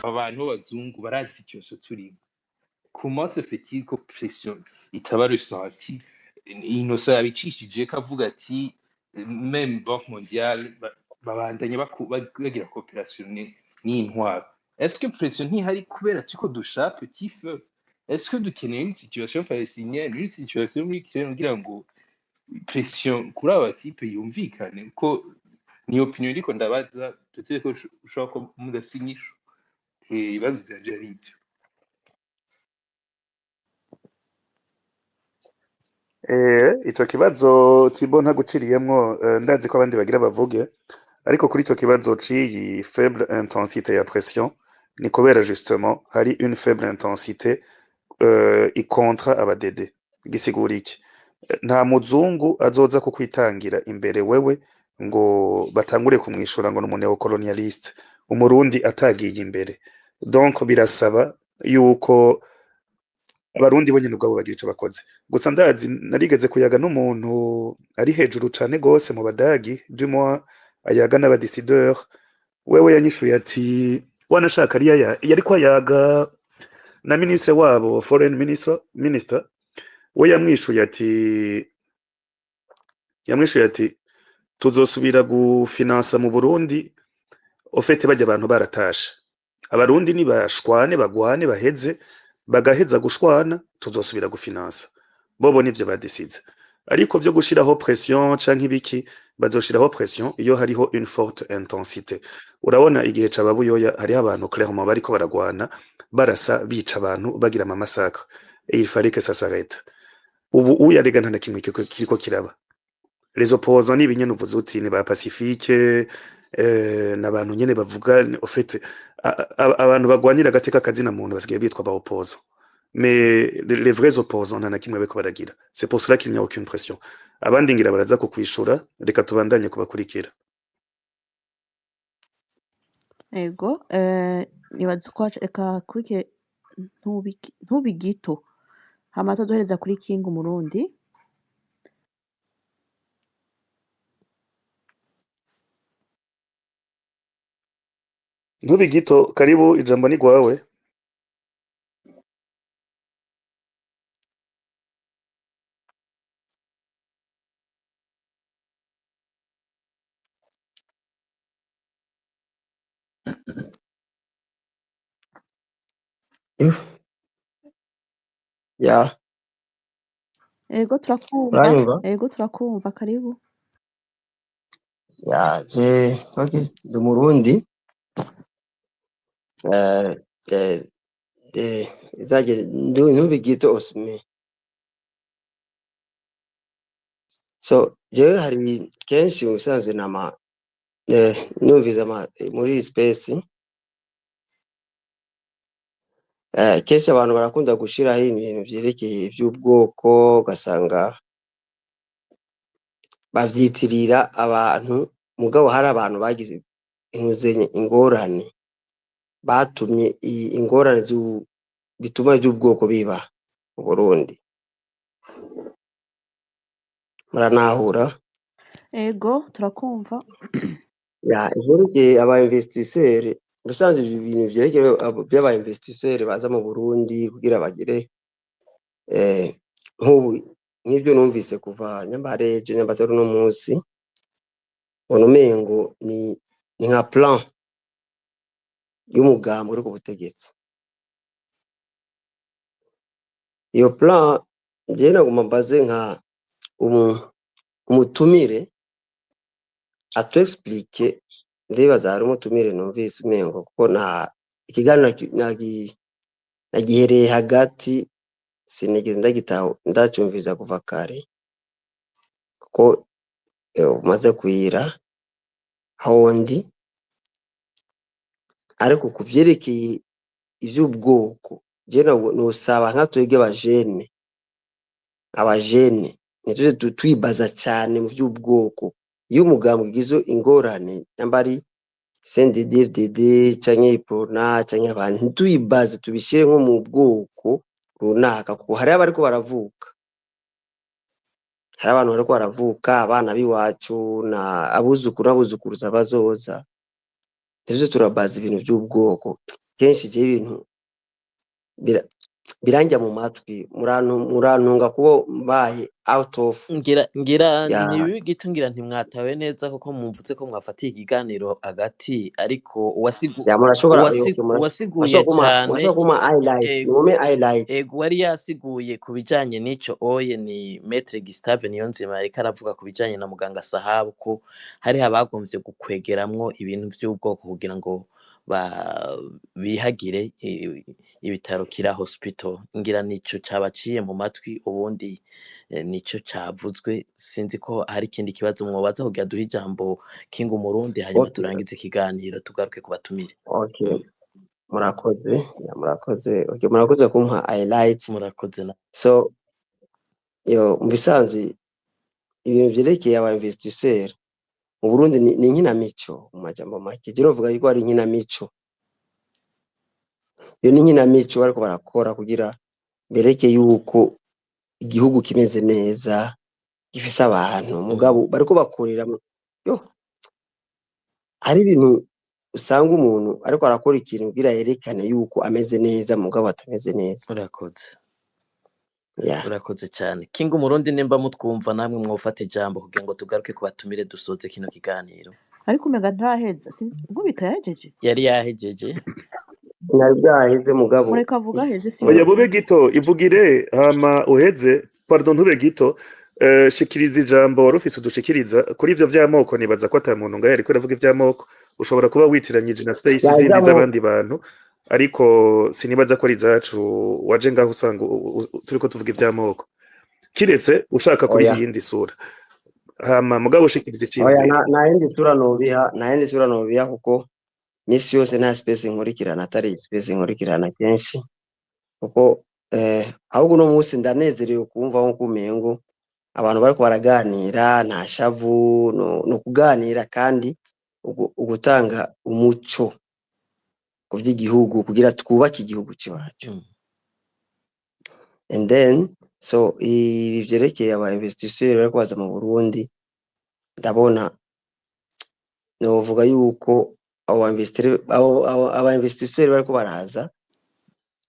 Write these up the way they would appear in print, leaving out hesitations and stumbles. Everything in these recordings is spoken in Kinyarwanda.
Abantu b'abazungu barazi ikibazo turimo. Comment se fait-il ko pression itaba ressentie? Innocent yabicishije ko avuga ati même Banque mondiale babandanya bagira coopération n'intwaro. Est-ce que pression ntihari kubera turiko dushaka petit feu? Est-ce que dukeneye une situation palestinienne, une situation muri Ukraine kugira ngo pression kuri aba batipe yumvikane? Ko ni opinion iriko ndabaza, peut-être ko ushobora kuba mudafise inyishu. Ibibazo vyanje ari ivyo. Ico kibazo Thibaut ntaguciriyemwo, ndazi ko abandi bagira bavuge, ariko kuri ico kibazo c'iyi faible intensité ya pression ni kubera justement hari une faible intensité ikontra abadede. Gisigura iki? Nta muzungu azoza kukwitangira imbere wewe ngo batangure kumwishura ngo n'umuntu neocolonialiste, umurundi atagiye imbere. Donc birasaba yuko abarundi bo nyene ubwabo bagira ico bakoze. Gusa ndazi narigeze kuyaga n'umuntu ari hejuru cane gose mu badagi, du moins ayaga n'abadécideur, wewe yanyishuye ati wanashaka ariya yariko ayaga na ministre wabo foreign minister, we yamwishuye ati tuzosubira gufinansa mu Burundi ofete bajya abantu baratashe, abarundi ni bashwane bagwane baheze, bagaheza gushwana tuzosubira gufinansa. Bobo nivyo badesize, ariko vyo gushiraho pression canke ibiki bazoshiraho pression iyo hariho une forte intensité. Urabona igihe c'ababuyoya hariho abantu clairement bariko baragwana barasa bica abantu bagira ama massacre, et il fallait que ça s'arrête. Ubu uyarega nta na kimwe kiriko kiraba. Les opposants ni binyene uvuze uti ni ba pacifique, n'abantu nyene bavuga en fait abantu bagwanira agateka kazina muntu basigaye bitwa ba opposants. Mais les vrais opposants nta na kimwe bariko baragira. C'est pour cela qu'il n'y a aucune pression. Abandi ngira baraza kukwishura, reka tubandanye kubakurikira. Ego, nibaza ko reka kurike ntubigito hama ataduhereza kuri King Umurundi. Ntubigito, karibu, ijambo ni gwawe. Ya, Ego turakumva, uranyumva? ego turakumva, karibu. Ya, okay, ndi Umurundi. Izage ntubigito Osme. So, jewe hari kenshi ubusanzwe numviza muri space. Kenshi abantu barakunda gushiraho ibintu vyerekeye ivy'ubwoko, ugasanga bavyitirira abantu, mugabo hari abantu bagize ingorane, batumye ingorane bituma ivy'ubwoko biba mu Burundi. Muranahura? Ego turakumva. Ya, ivyerekeye aba investisseur, ubusanzwe ibintu vyerekeye by'aba investisseur baza mu Burundi kugira bagire nk'ubu nk'ivyo numvise kuva Nyambarejo Nyambataro no munsi, ubona umengo ni nka plan y'umugambi uri ku butegetsi. Iyo plan njye naguma mbaze nka umutumire atu explique, ndibaza hari umutumire numvise umengo kuko nta ikiganiro nagihereye hagati, sinigeze ndacyumviza kuva kare kuko umaze kwira aho ndi, ariko kuvyerekeye ivy'ubwoko je nosaba nka twebwe abajene nituje twibaza cyane mu vy'ubwoko. Iyo umugambi ugize ingorane nyambari CNDD-FDD canke Iprona canke abantu, ntituyibaze tubishire nko mu bwoko runaka, kuko hari abariko baravuka, hari abantu bariko baravuka, abana biwacu na abuzukuruza bazoza, tuze turabaza ibintu by'ubwoko kenshi je ibintu biranjya mu matwi murantunga kubo mbaye out of ngira ya ni gito ngira ntimwatawe neza kuko mumvutse ko mwafatiye ikiganiro agati ariko murashobora uwasiguye cyane kuma highlight nume highlight ego wari yasiguye ku bijanye n'ico oye ni Maître Gustave Niyonzima ariko aravuga ku bijanye na muganga Sahabu ko hari abagomvye gukwegeramwo ibintu by'ubwoko kugira ngo bihagire ibitaro Kira Hospital ngira nico cabaciye mu matwi ubundi nico cavuzwe sinzi ko hari ikindi kibazo mwobaza kugira duhe ijambo King Umurundi hanyuma turangize ikiganiro tugaruke kubatumire. Okay. Murakoze okay murakoze kumpa highlights murakoze na so mu bisanzwe ibintu vyerekeye aba investisseur mu Burundi ni nkinamico mu majambo make je novuga yuko ari nkinamico iyo ni nkinamico ariko barakora kugira bereke yuko igihugu kimeze neza gifise abantu mugabo bariko bakorera ari ibintu usanga umuntu ariko arakora ikintu kugira yerekane yuko ameze neza mugabo atameze neza. Urakoze cyane King Umurundi nimba mutwumva namwe mwofata ijambo kugira ngo tugaruke kubatumire dusoze kino kiganiro. Ariko umega ntaraheza sinzi ngo bitayahejeje yari yahejeje nari byaheze mugabo mureka avuga heze si oya bube gito ivugire hama uheze pardon ntube gito shikiriza ijambo warufise udushikiriza kuri ivyo vy'amoko nibaza ko ata muntu ngaye ariko aravuga ivy'amoko ushobora kuba witiranyije na space zindi z'abandi bantu ariko sinibaza ko ari zacu waje ngaho usanga turiko tuvuga ivy'amoko kiretse ushaka kuri yindi sura hama mugabo ushikiriza ikintu oya na yindi sura nobiha kuko misi yose nta space nkurikirana atari space nkurikirana kenshi kuko ahubwo no munsi ndanezerewe kumva nko kumengo abantu bariko baraganira nta shavu no kuganira kandi ugutanga umuco ku by'igihugu kugira twubake igihugu cyacu and then so ibi vyerekeye aba investisseurs bariko baza mu Burundi ndabona novuga yuko aba investisseurs bariko baraza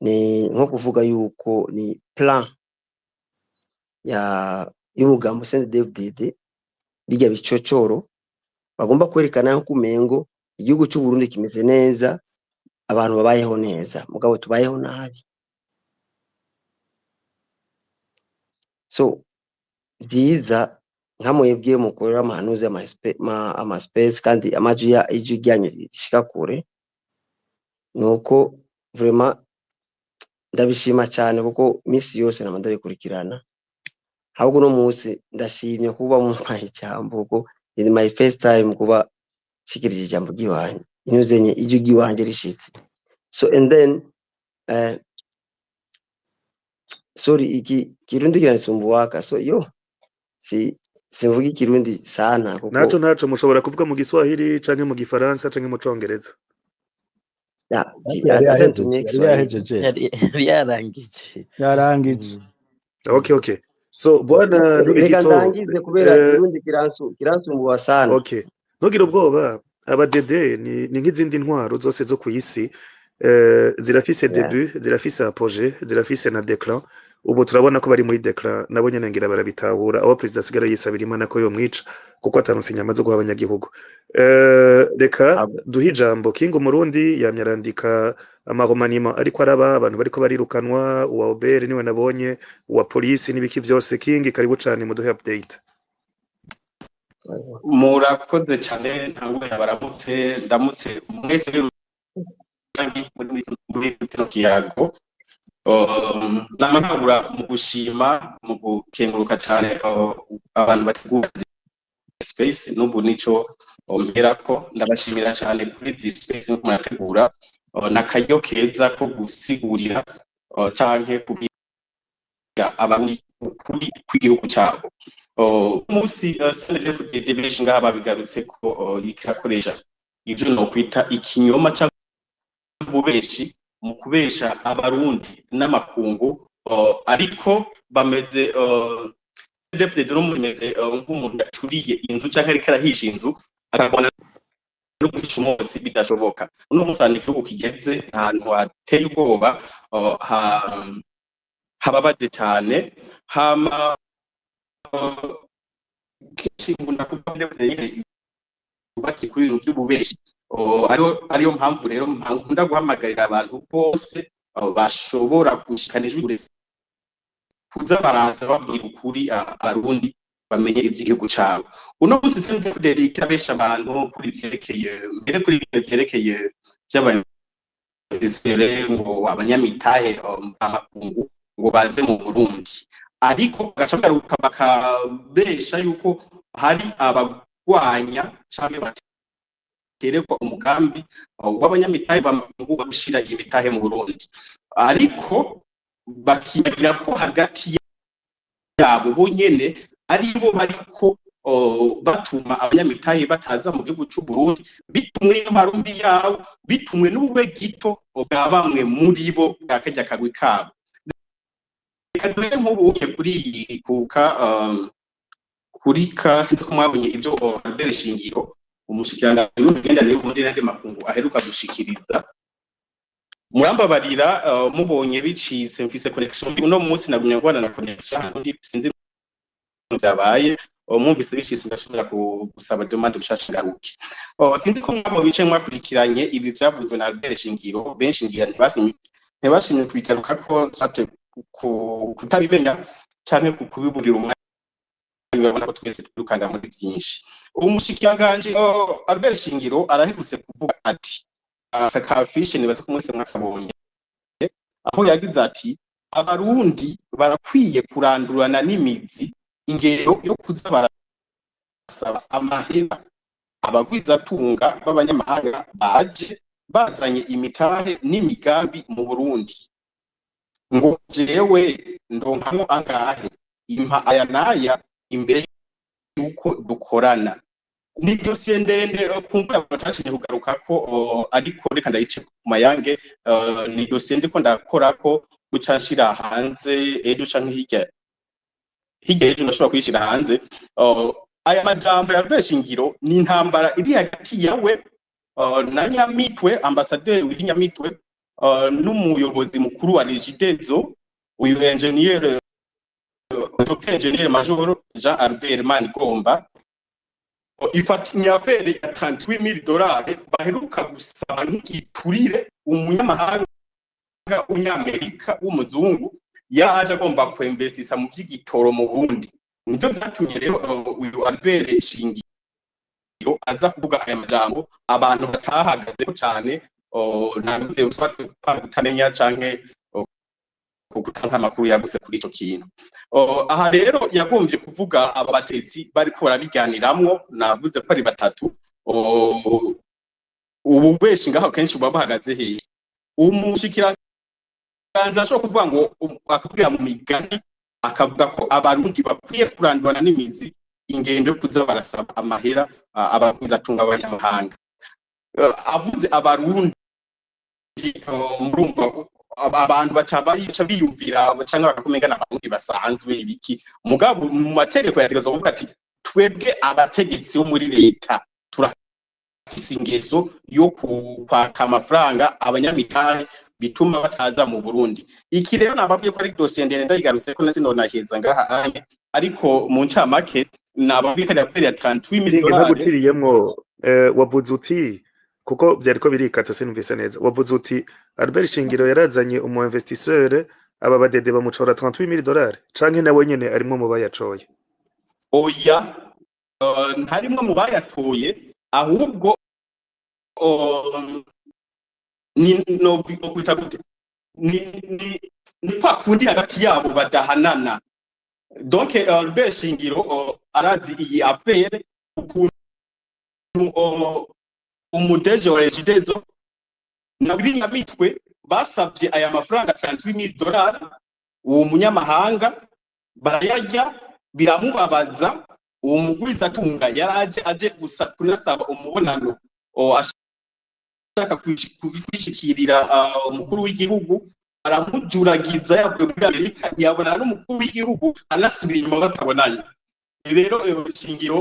ni nko kuvuga yuko ni plan y'umugambo CNDD-FDD bijya bicocoro bagomba kwerekana nko kumengo igihugu cy'u Burundi kimeze neza abantu babayeho neza mugabo tubayeho nabi so byiza nkamwebwe mukorera amahanuzi ama space kandi amaju ya ijyanyo gishika kure nuko vraiment ndabishima cyane kuko misi yose ndabikurikirana ahubwo no munsi ndashimye kuba mu ijambo kuko ni my first time kuba shikirije ijambo giwanye inuzenye ijyo giwanje rishitse so and then sorry iki kirundi kiranisumbuwaka so yo simvuga ikirundi sana kuko naco mushobora kuvuga mu Giswahili canke mu Gifaransa canke mu Congereza yarangije okay so bwana reka ndangize kubera ikirundi kiransumbuwa sana okay ntugire ubwoba abadede ni nk'izindi ntwaro zose zo ku isi zirafise début zirafise apogée zirafise na déclin ubu turabona ko bari muri déclin nabo nyene ngira barabitahura aho president asigara yisabira Imana ko yo mwica kuko atanonse inyama zo guha abanyagihugu reka duhe ijambo King Umurundi yamyarandika amaromanima ariko araba abantu bariko barirukanwa uwa Obere niwe nabonye uwa police n'ibiki byose King karibu cyane muduhe update. Murakoze cyane ntango yabaramutse ndamutse mwese muri kino kiyago namagura mu gushima mu gukenguruka cyane abantu bategura space n'ubu nico mperako ndabashimira cyane kuri this space no murategura nakaryo keza ko gusigurira canke kubwira abari kuri kw'igihugu cyabo umunsi CNDD-FDD ngaha babigarutse ko ikakoresha ivyo no kwita ikinyoma cyangwa ububeshi mu kubesha abarundi n'amakungu ariko bameze CNDD-FDD no mumeze nk'umuntu yaturiye inzu cyangwa ariko arahisha inzu akabona no kimozi bidashoboka uno musana igihugu kigeze ahantu hateye ubwoba hababaje cyane hama kishingunda kubabye bati kuri ibintu by'ububeshi ariyo mpamvu rero nkunda guhamagarira abantu bose bashobora gushikana ijuru kuza baraza babwira ukuri arundi bamenye iby'igihugu cyabo uno munsi sinzi kuderika besha abantu kuri vyerekeye mbere kuri vyerekeye by'abayisere ngo abanyamitahe mvamakungu ngo baze mu Burundi ariko gacagaruka bakabesha yuko hari abagwanya cyangwa baterekwa umugambi w'abanyamitahe bamakungu bagushira imitahe mu Burundi ariko bakibagira ko hagati yabo bonyene aribo bariko batuma abanyamitahe bataza mu gihugu cy'u Burundi bitumwe n'amarumbi yabo bitumwe n'ubube gito bwa bamwe muri bo bwakajya kagwi kabo kadwe nk'ubuye kuri kuka kuri kasi ko mwabonye ibyo Albert Shingiro umushikiranga y'ugenda rero muri nande makungu aheruka gushikiriza murambabarira mubonye bicitse mfise connection uno munsi nagumye ngwana na connection ndi sinzi byabaye mwumvise bicitse ndashobora gusaba demande gushasha garuki sinzi ko mwabo bice mwakurikiranye ibi byavuzwe na Albert Shingiro benshi ngira ntibashimye kwigaruka ko sate kutabimenya cyane kubiburira umwanya babona ko twese twirukanga muri byinshi umushikiranganje Albert Shingiro arahebutse kuvuga ati aka kafishe nibaza ko mwese mwakabonye aho yagize ati abarundi barakwiye kurandurana n'imizi ingero yo kuza barasaba amahera abagwiza tunga b'abanyamahanga baje bazanye imitahe n'imigambi mu Burundi ngo jewe ndonkamo angahe impa aya naya imbere yuko dukorana ni dosiye ndende kumva batashije kugaruka ko ariko reka ndayice ku mayange ni dosiye ndiko ndakora ko gucashira hanze ejo canke hirya ejo ndashobora kuyishira hanze aya majambo ya Albert Shingiro ni intambara iri hagati yawe na Nyamitwe ambasaderi w'Inyamitwe n'umuyobozi mukuru wa Regidezo uyu engineer Dr. Engineer Major Jean Albert Manigomba ifatinya afere ya $38,000 baheruka gusaba nk'igiturire umunyamahanga unyamerika w'umuzungu yaje agomba kuinvestisa mu vy'igitoro mu Burundi nivyo byatumye rero uyu Albert Shingiro aza kuvuga aya majambo abantu batahagaze cyane ntabwo usatse kutamenya canke kugutanka amakuru yagutse kuri ico kintu aha rero yagombye kuvuga abatetsi bari ko barabiganiramwo navuze ko ari batatu ubu beshi ngaho kenshi babahagaze hehe umushikiranganje ashobora kuvuga ngo akubwira mu migani akavuga ko abarundi bakwiye kurandurana n'imizi ingendo yo kuza barasaba amahera abagwiza tunga abanyamahanga avuze abarundi murumva abantu bacabayica biyumvira cyangwa bakakomengana abarundi basanzwe ibiki mugabo mu mategeko yategeza kuvuga ati twebwe abategetsi bo muri leta turafise ingeso yo kwaka amafaranga abanyamitahe bituma bataza mu Burundi iki rero nababwiye ko ari dosiye ndende ndayigarutse ko nasi nonaheza ngaha ariko mu ncamake nababwiye ko ari ya $38,000 nagutирiyemwo wavuze uti kuko byari ko birikata sinumvise neza wavuze uti Albert Shingiro yarazanye umu investisseur aba badede bamucora $38,000 canke nawe nyene arimo mu bayacoye oya ntarimwe mu bayatoye ahubwo ni no kwita gute ni kwa kundi hagati yabo badahanana donc Albert Shingiro arazi iyi affaire umudeje wa Regidezo na Nyamitwe basabye aya mafaranga $38,000 uwo munyamahanga barayajya biramubabaza uwo mugwiza tunga yaraje aje gusa kunasaba umubonano ashaka kwishikirira umukuru w'igihugu aramujuragiza yavuye muri Amerika yabona n'umukuru w'igihugu anasubira inyuma batabonanye rero Shingiro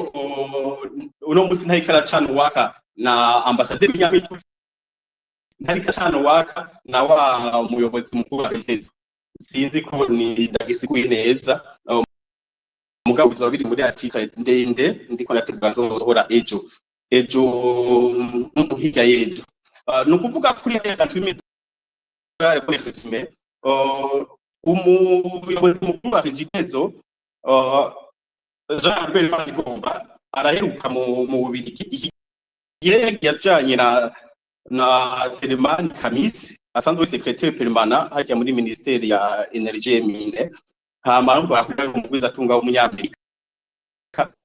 uno munsi ntayikara cyane waka na ambasaderi Nyamitwe ntari kacano waka na wa umuyobozi mukuru wa Regenzi sinzi ko ni ndagisiguye neza mugabo bizaba biri muri article ndende ndiko ndategura nzohora ejo hirya yejo nukuvuga kuri ya gatwimi bware ko nefesime umuyobozi mukuru wa Regenzi Jean Albert Mangomba araheruka mu Bubiligi yajanye na Selemani Kamisi asanzwe secrétaire permanent hajya muri ministeri ya energie mine hama bavuga ko umugwiza atunga w'umunyamerika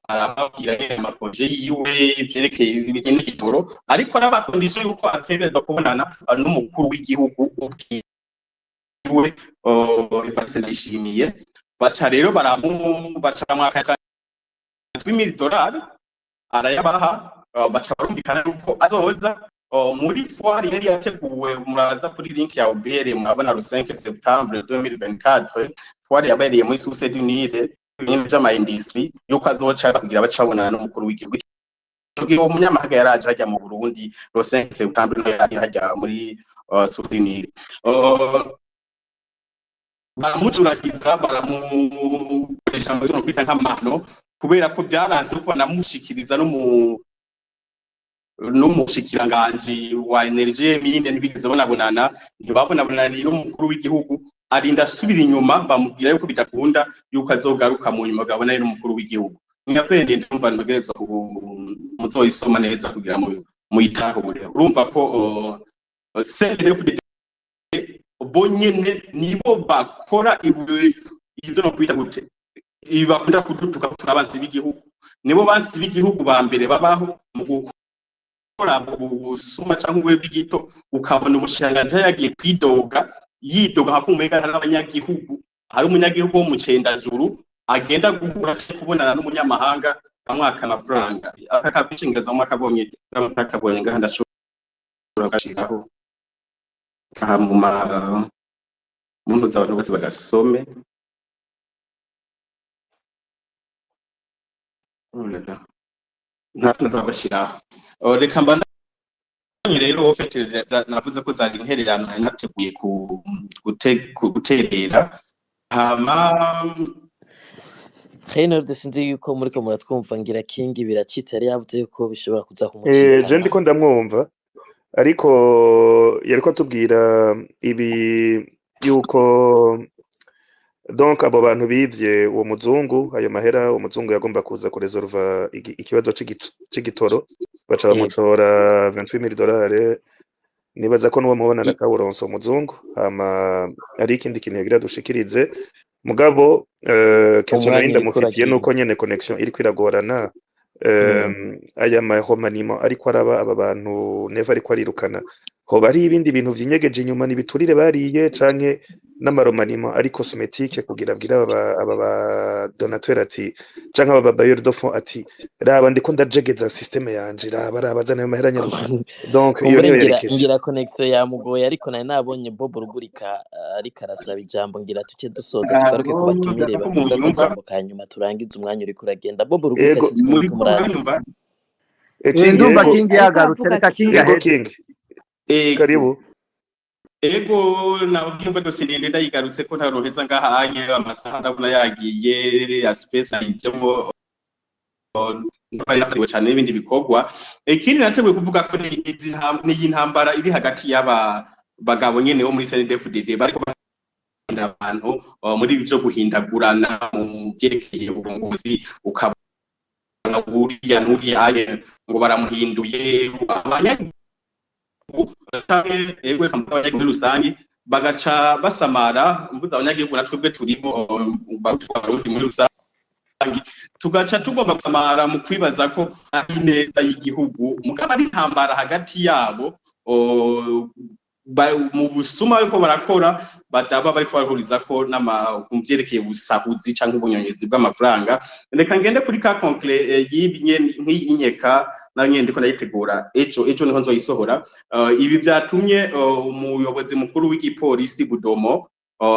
arababwira amaproje yiwe byerekeye ibijyanye n'igitoro ariko arabakondisha yuko ategereza kubonana n'umukuru w'igihugu ubwiwe Ndayishimiye baca rero baca mwaka $2,000 arayabaha baca barumvikana yuko azoza muri foire yari yateguwe muraza kuri link ya OBR mwabona le 5 septembre 2024 foire yabereye muri Source du Nil ibintu by'ama industry yuko azoca kugira bacabonana n'umukuru w'igihugu tugiye umunyamahanga yaraje hajya mu Burundi le 5 septembre no yari hajya muri Source du Nil bamujuragiza baramukoresha mu cyo kwita nk'amano kubera ko byaranze ko namushikiriza n'umushikiranganje wa energie mine nibigeze bonabonana ntibabonabonana n'umukuru w'igihugu arinda asubira inyuma bamubwira yuko bidakunda yuko azogaruka mu nyuma gabona n'umukuru w'igihugu nyapende ndumva ntegereza mutoyi soma neza kugira mu itahure urumva ko CNDD bonyene nibo bakora ibyo no kwita gute ibakunda kudutuka turabanzi b'igihugu nibo banzi b'igihugu ba mbere babaho mu gukora ubusuma cyangwa ubw'igito ukabona umushanganje yagiye kwidoga yidoga hakumega n'abanyagihugu hari umunyagihugu wo mu Cendajuru agenda guhura kubonana n'umunyamahanga bamwaka amafaranga akakabishingaza mu akabonye n'amakabonye ngahanda shobora gashiraho kahamuma mundu z'abantu bose bagasome nta nzabashira reka mbanda rero ofete navuze ko zari intererano nateguye guterera hama Reynold sinzi yuko muriko muratwumva ngira King biracitse yari yavuze yuko bishobora kuza kumucikana je ndiko ndamwumva ariko yariko atubwira ibi yuko donc abo bantu bivye uwo muzungu ayo mahera uwo muzungu yagomba kuza kuresolva ikibazo c'igitoro baca bamutora $28,000 nibaza ko nuwo mubona na kawuronso muzungu hama ari ikindi kintu yagira dushikirize mugabo question yindi mufitiye nuko nyene connection iri kwiragorana aya mahomanimo ariko araba aba bantu neva ariko arirukana ho bari ibindi bintu vyinyegeje inyuma nibiturire bariye canke n'amaromanimo ari cosmetique kugira bwira aba ba donateur ati canke aba bailleur de fonds ati raba ndiko ndajegeza system yanje raba bazana mahera nyarukana donc iyo niyo yerekeza ngira connection ya mugoye ariko naye nabonye Bob Rugurika ariko arasaba ijambo ngira tuce dusoza tugaruke ku batumire bavuga ko jambo kanyuma turangiza umwanya uri kuragenda Bob Rugurika sinzi ko muranyumva ndumva King yagarutse reka King karibu ego nabwimva dose ndenda yigarutse ko ntaroheza ngahanye amasaha ndabona yagiye ya space ayijemo ndabona nafatiwe cyane n'ibindi bikorwa ikindi nateguye kuvuga ko ni intambara iri hagati y'aba bagabo nyene bo muri CNDD-FDD bariko abantu muri byo guhindagurana mu byerekeye uburongozi ukabona buriya n'uriya ngo baramuhinduye abanyagihugu egwe kambaye muri rusangi bagaca basamara mbuza abanyagihugu natwebwe turimo barundi muri rusangi tugaca tugomba gusamara mu kwibaza ko ari neza y'igihugu mugaba ari intambara hagati yabo mu busuma ariko barakora badaba bariko barahuriza ko n'amavyerekeye ubusahuzi canke ubunyonyezi bw'amafaranga reka ngende kuri ka concret y'ibinye nk'iyinyeka na nyene ndiko ndayitegura ejo niho nzoyisohora ibi byatumye umuyobozi mukuru w'igipolisi Budomo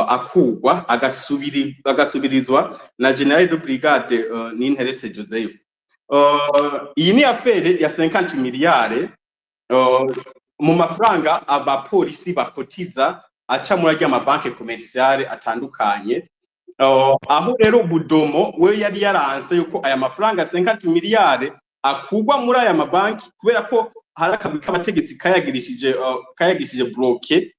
akugwa agasubirizwa na General de Brigade Ninteretse Joseph iyi ni affaire ya 50 miliyari mu mafaranga abapolisi bakotiza aca muri ajya amabanki commerciale atandukanye. Aho rero Budomo we yari yaranse yuko aya mafaranga 50 miliyari akugwa muri aya mabanki kubera ko hari akabi k'abategetsi kayagishije bloqué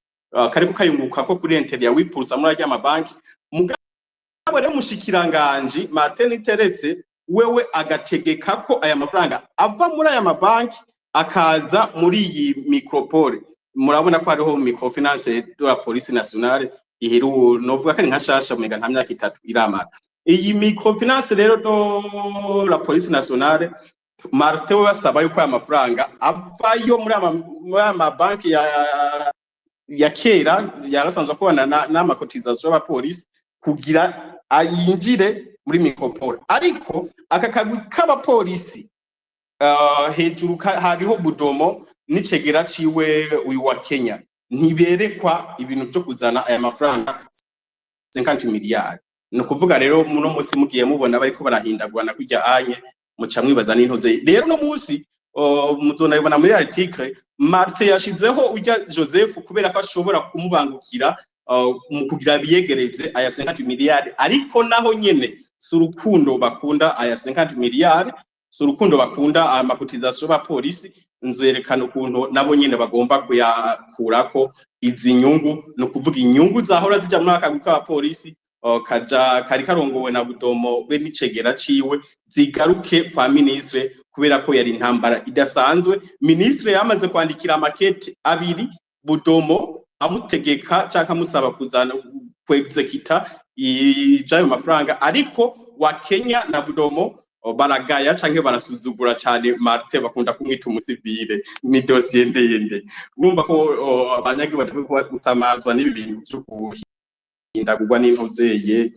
kariko kayunguka ko kuri interi ya wipuza muri ajya mabanki. Mugabo rero mushikiranganje Martin Terese wewe agategeka ko aya mafaranga ava muri aya mabanki akaza muri iyi micropole. Murabona ko hariho microfinance de la police nationale iheru novuga ko ari nka shasha mega nta myaka 3 iramara. Iyi microfinance rero do la police nationale Martin basaba yuko aya mafaranga avayo muri aya banki ya kera yarasanzwe kubana n'amakotization y'abapolisi kugira ayinjire muri micropole. Ariko aka kagwi k'abapolisi hejuru hariho Budomo n'icegera ciwe uyu wa Kenya ntiberekwa ibintu byo kuzana aya mafaranga 50 miliyari. No kuvuga rero muno munsi mugiye mubona bariko barahindagwana kujya anye muca mwibaza n'intoze. Rero no munsi muzonabibona muri article Martin yashizeho ujya Joseph kubera ko ashobora kumubangukira mu kugira biyegereze aya 50 miliyari. Ariko naho nyene surukundo bakunda aya 50 miliyari, surukundo bakunda amakotization y'abapolisi. Nzerekana ukuntu nabo nyene bagomba kuyakurako izi nyungu, no kuvuga inyungu zahora zija muri aka k'abapolisi kari karongowe na Budomo be n'icegera ciwe zigaruke kwa ministre kubera ko yari intambara idasanzwe. Ministre yamaze kwandikira amakete abiri Budomo amutegeka cyangwa amusaba kuzana kwexekita ijayo mafaranga, ariko wa Kenya na Budomo baragaya canke barasuzugura cyane Martin bakunda kumwita umusivile. Ni dossier ndende numva ko abanyagi batako gusamazwa n'ibintu byo kuhindagurwa n'intuzeye.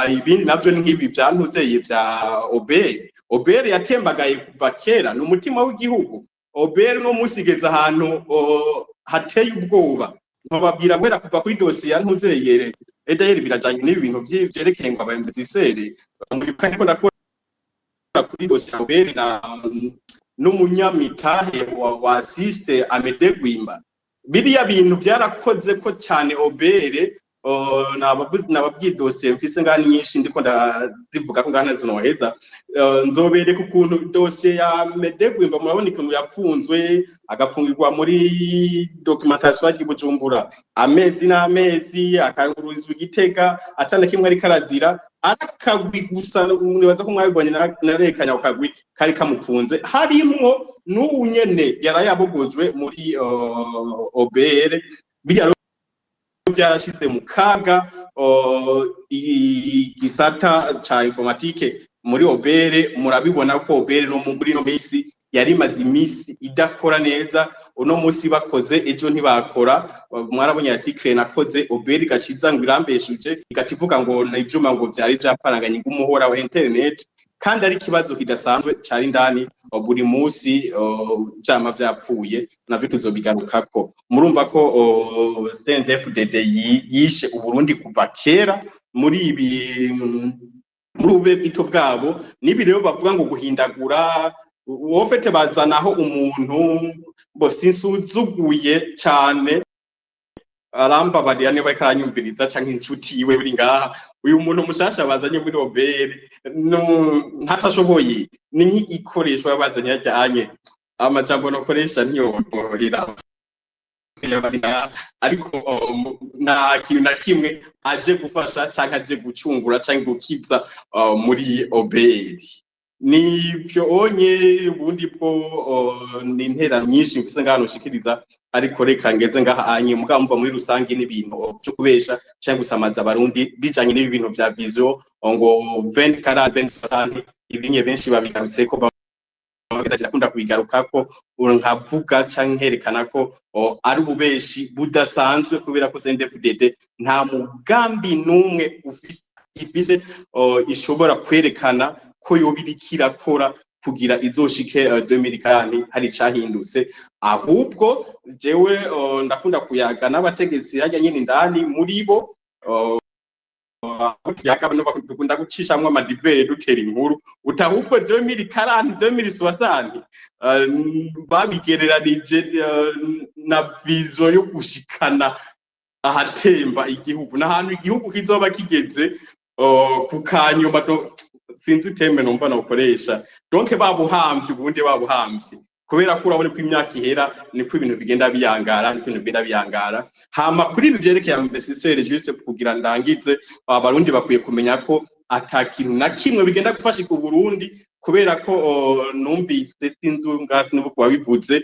Ibindi navyo ni nk'ibi byantuzeye bya Obere yatembagaye kuva kera n'umutima w'igihugu. Obere no musigeza ahantu hateye ubwoba. Nkababwira gwera kuva kuri dossier yantuzeye edayeri birajanye n'ibintu vyerekeye ngo abainvestisseurs muribuka ko nakora kuri dossier Obere na n'umunyamitahe wa assiste Amede Gwimba. Biriya bintu byarakoze ko cyane Obere nababwiye dossier mfise ngani nyinshi ndiko ndazivuga ko ngana zinoheza. Nzobereka ukuntu dossier ya Amede Gwimba murabona ikintu yapfunzwe agafungirwa muri documentation ya Bujumbura amezi n'amezi akarurizwa Igitega atana kimwe ari karazira arakagwi gusa. Nibaza ko mwabibonye narekanya ukagwi kari kamufunze harimwo n'unyene yarayabogojwe muri Obere. Bijya byarashize mu kaga igisata ca informatique muri Obere. Murabibona ko Obere no muri no minsi yari maze imisi idakora neza. Uno munsi bakoze ejo ntibakora. Mwarabonye article nakoze Obere gaciza ngo irambeshuje igacivuga ngo n'ivyuma ngo vyari vyaparanganye ngumuhora wa internet, kandi ari kibazo kidasanzwe cyari ndani buri munsi vyama vyapfuye navyo tuzobigarukako. Murumva ko CNDD-FDD yishe Uburundi kuva kera muri ibi muri ube bwito bwabo. Nibi rero bavuga ngo guhindagura wofete bazanaho umuntu bosinsuzuguye cyane aramba bariya ne bakanyumviriza canke inshuti iwe buri ngaha. Uyu muntu mushasha bazanye muri Obere ntatashoboye ni nk'ikoreshwa bazanye yajanye amajambo no koresha niyo bohera, ariko nta kintu na kimwe aje gufasha canke aje gucungura canke gukiza muri Obere. Nivyo onye ubundi bwo n'intera nyinshi mfise ngano ushikiriza, ariko reka ngeze ngaha anye mugamva muri rusange n'ibintu byo kubesha cyangwa gusamaza abarundi bijanye n'ibintu vya vision ngo 2040 ibinye benshi babikarutse ko bakunda kubigarukako. Nkavuga canke herekana ko ari ububeshi budasanzwe kubera ko CNDD-FDD nta mugambi numwe ifise ishobora kwerekana ko yobirikira kora kugira izoshike 2040 hari cyahindutse. Ahubwo jewe ndakunda kuyaga n'abategetsi yajya nyine ndani muri bo yakabano bakunda gucishamwe amadivere dutera inkuru utahubwo 2040 2060 babigereranije na vision yo gushikana ahatemba igihugu n'ahantu igihugu kizoba kigeze ku kanyuma sinzi teme numva nakoresha donc babuhambye ubundi babuhambye kubera ko urabona ko imyaka ihera niko ibintu bigenda biyangara hama kuri ibi vyerekeye investisseur juste kugira ndangize abarundi bakwiye kumenya ko atakintu na kimwe bigenda gufasha ku Burundi kubera ko numvise sinzu ngati nuko wabivuze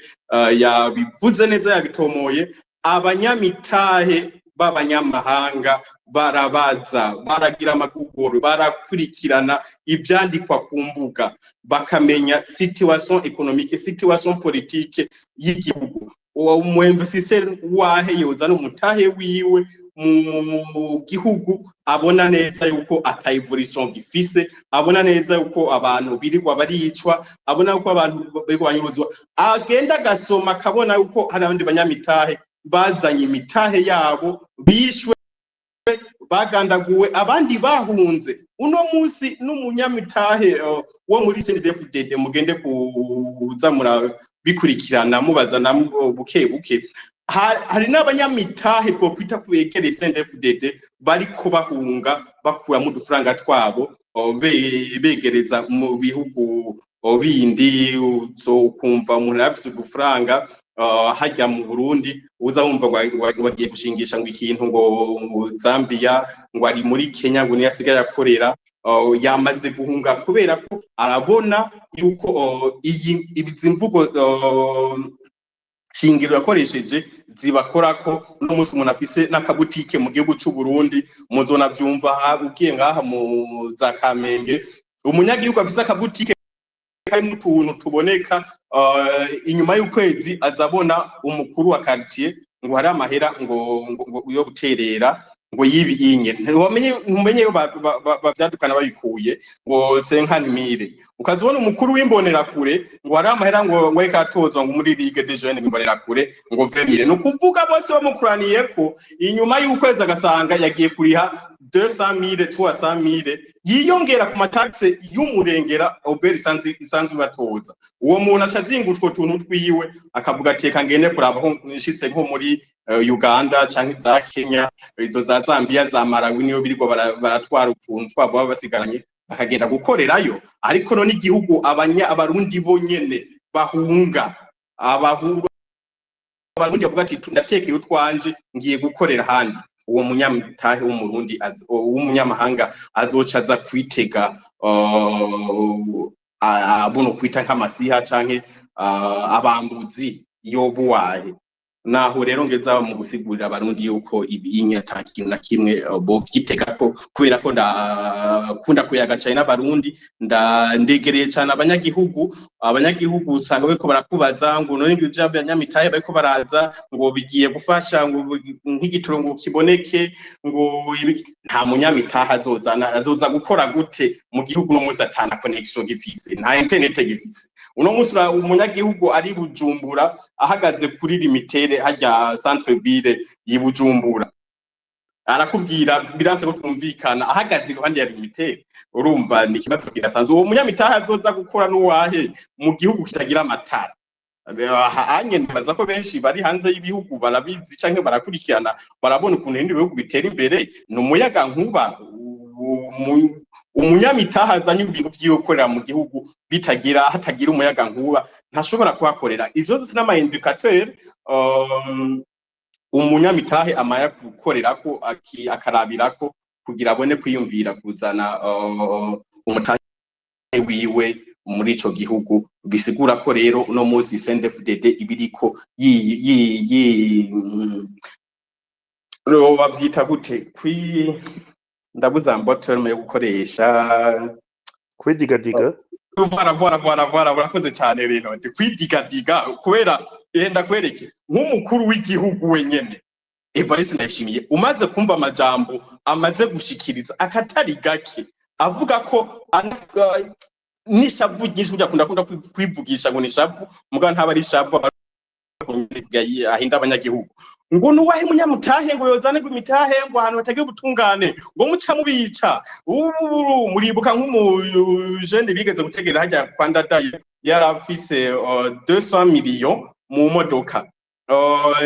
yabivuze neza yabitomoye abanyamitahe b'abanyamahanga barabaza baragira amakugoro barakurikirana ivyandikwa ku mbuga bakamenya situation économique situation politique y'igihugu umwemvesiseri wahe yoza n'umutahe wiwe mu gihugu abona neza yuko atayivurisho gifise abona neza yuko abantu birirwa baricwa abona yuko abantu begwanyuzwa agenda gasoma akabona yuko hari abandi banyamitahe bazanye imitahe yabo bishwe bagandaguwe abandi bahunze uno musi n'umunyamitahe wo muri CNDD-FDD mugende kuza bikurikirana mubaza na buke hari n'abanyamitahe two kwita kwegere CNDD-FDD bariko bahunga bakura mu dufaranga twabo begereza mu bihugu bindi uzokumva umuntu afite udufaranga hajya mu Burundi uza wumva wagiye gushingisha ngo ikintu ngo Zambia ngo ari muri Kenya ngo niyasigaye akorera yamaze guhunga kubera ko arabona yuko ibizimvugo shingiro yakoresheje zibakora ko no musi umuntu afise n'akabutike mu gihugu cy'u Burundi muzona vyumva ugiye ngaha mu za Kamenge umunyagihugu afise akabutike karimo utuntu tuboneka inyuma y'ukwezi azabona umukuru wa quartier ngo hari amahera ngo yo guterera ngo yibi inye ntumenye bavyadukana babikuye ngo 50,000 ukazibona umukuru w'imbonera kure ngo hari amahera ngo ekatozwa ngo muri Ligue des Jeunes imbonera kure ngo 20,000 no kuvuga bose bamukuraniye ko inyuma y'ukwezi agasanga yagiye kuriha 200,000 300,000 yiyongera ku mataxe y'umurengera Oberi isanzwe batoza uwo muntu acazingushwa tuntu twiwe akavuga ati kangene kuraba ho nshitse nko muri Uganda canke za Kenya izo za Zambia za Malawi niyo biriko baratwara utuntu twabo basigaranye bakagenda gukorerayo ariko no n'igihugu abarundi bonyene bahunga abarundi bavuga ati ndatekeye utwanje ngiye gukorera handi uwo munyamitahe w'umurundi w'umunyamahanga azoca aza kwitega abuno kwita nk'amasiha canke abambuzi yobuwaye naho rero ngeza mu gusigurira abarundi yuko ibinya takintu na kimwe bo vyiteka ko kubera ko ndakunda kuyagacaye n'abarundi ndegereye cyane abanyagihugu usanga beko barakubaza ngo none ngivyo byanyamitaye bariko baraza ngo bigiye gufasha ngo nk'igitoro ngo kiboneke ngo nta munyamitaha azoza gukora gute mu gihugu no muzi atana connection gifise nta internet gifise uno musi umunyagihugu ari Bujumbura ahagaze kuri limitere hajya centre ville y'Ibujumbura arakubwira biranse ko kumvikana ahagaze iruhande ya limitere urumva ni kibazo kirasanzwe uwo munyamitaha azoza gukora n'uwahe mu gihugu kitagira amatara hanye ndibaza ko benshi bari hanze y'ibihugu barabizi canke barakurikirana barabona ukuntu ibindi bihugu bitera imbere n'umuyaga nkuba umunyamitaha azanye ibintu by'ukorera mu gihugu hatagira umuyaga nkuba ntashobora kuhakorera ivyo n'ama indicateur umunyamitahe amaya gukorerako akarabirako kugira abone kwiyumvira kuzana umutahe wiwe muri ico gihugu bisigura ko rero uno musi CNDD-FDD ibiriko bavyita gute ndabuza mboterme yo gukoresha kwidigadiga Voilà, urakoze cyane rero kwidigadiga kubera yenda kwereke nk'umukuru w'igihugu wenyene Evariste Ndayishimiye umaze kumva amajambo amaze gushikiriza akatari gake avuga ko nishavu nyinshi kunda kwivugisha ngo nishavu mugabo ntaba ari shavu ahinda abanyagihugu ngo nuwahe munyamutahe ngo yozane ngo imitahe ngo ahantu batagiye gutungane ngo muca mubica ubu muribuka nk'umujene bigeze gutegera hajya kwa Ndadaye yarafise 200 millions mu modoka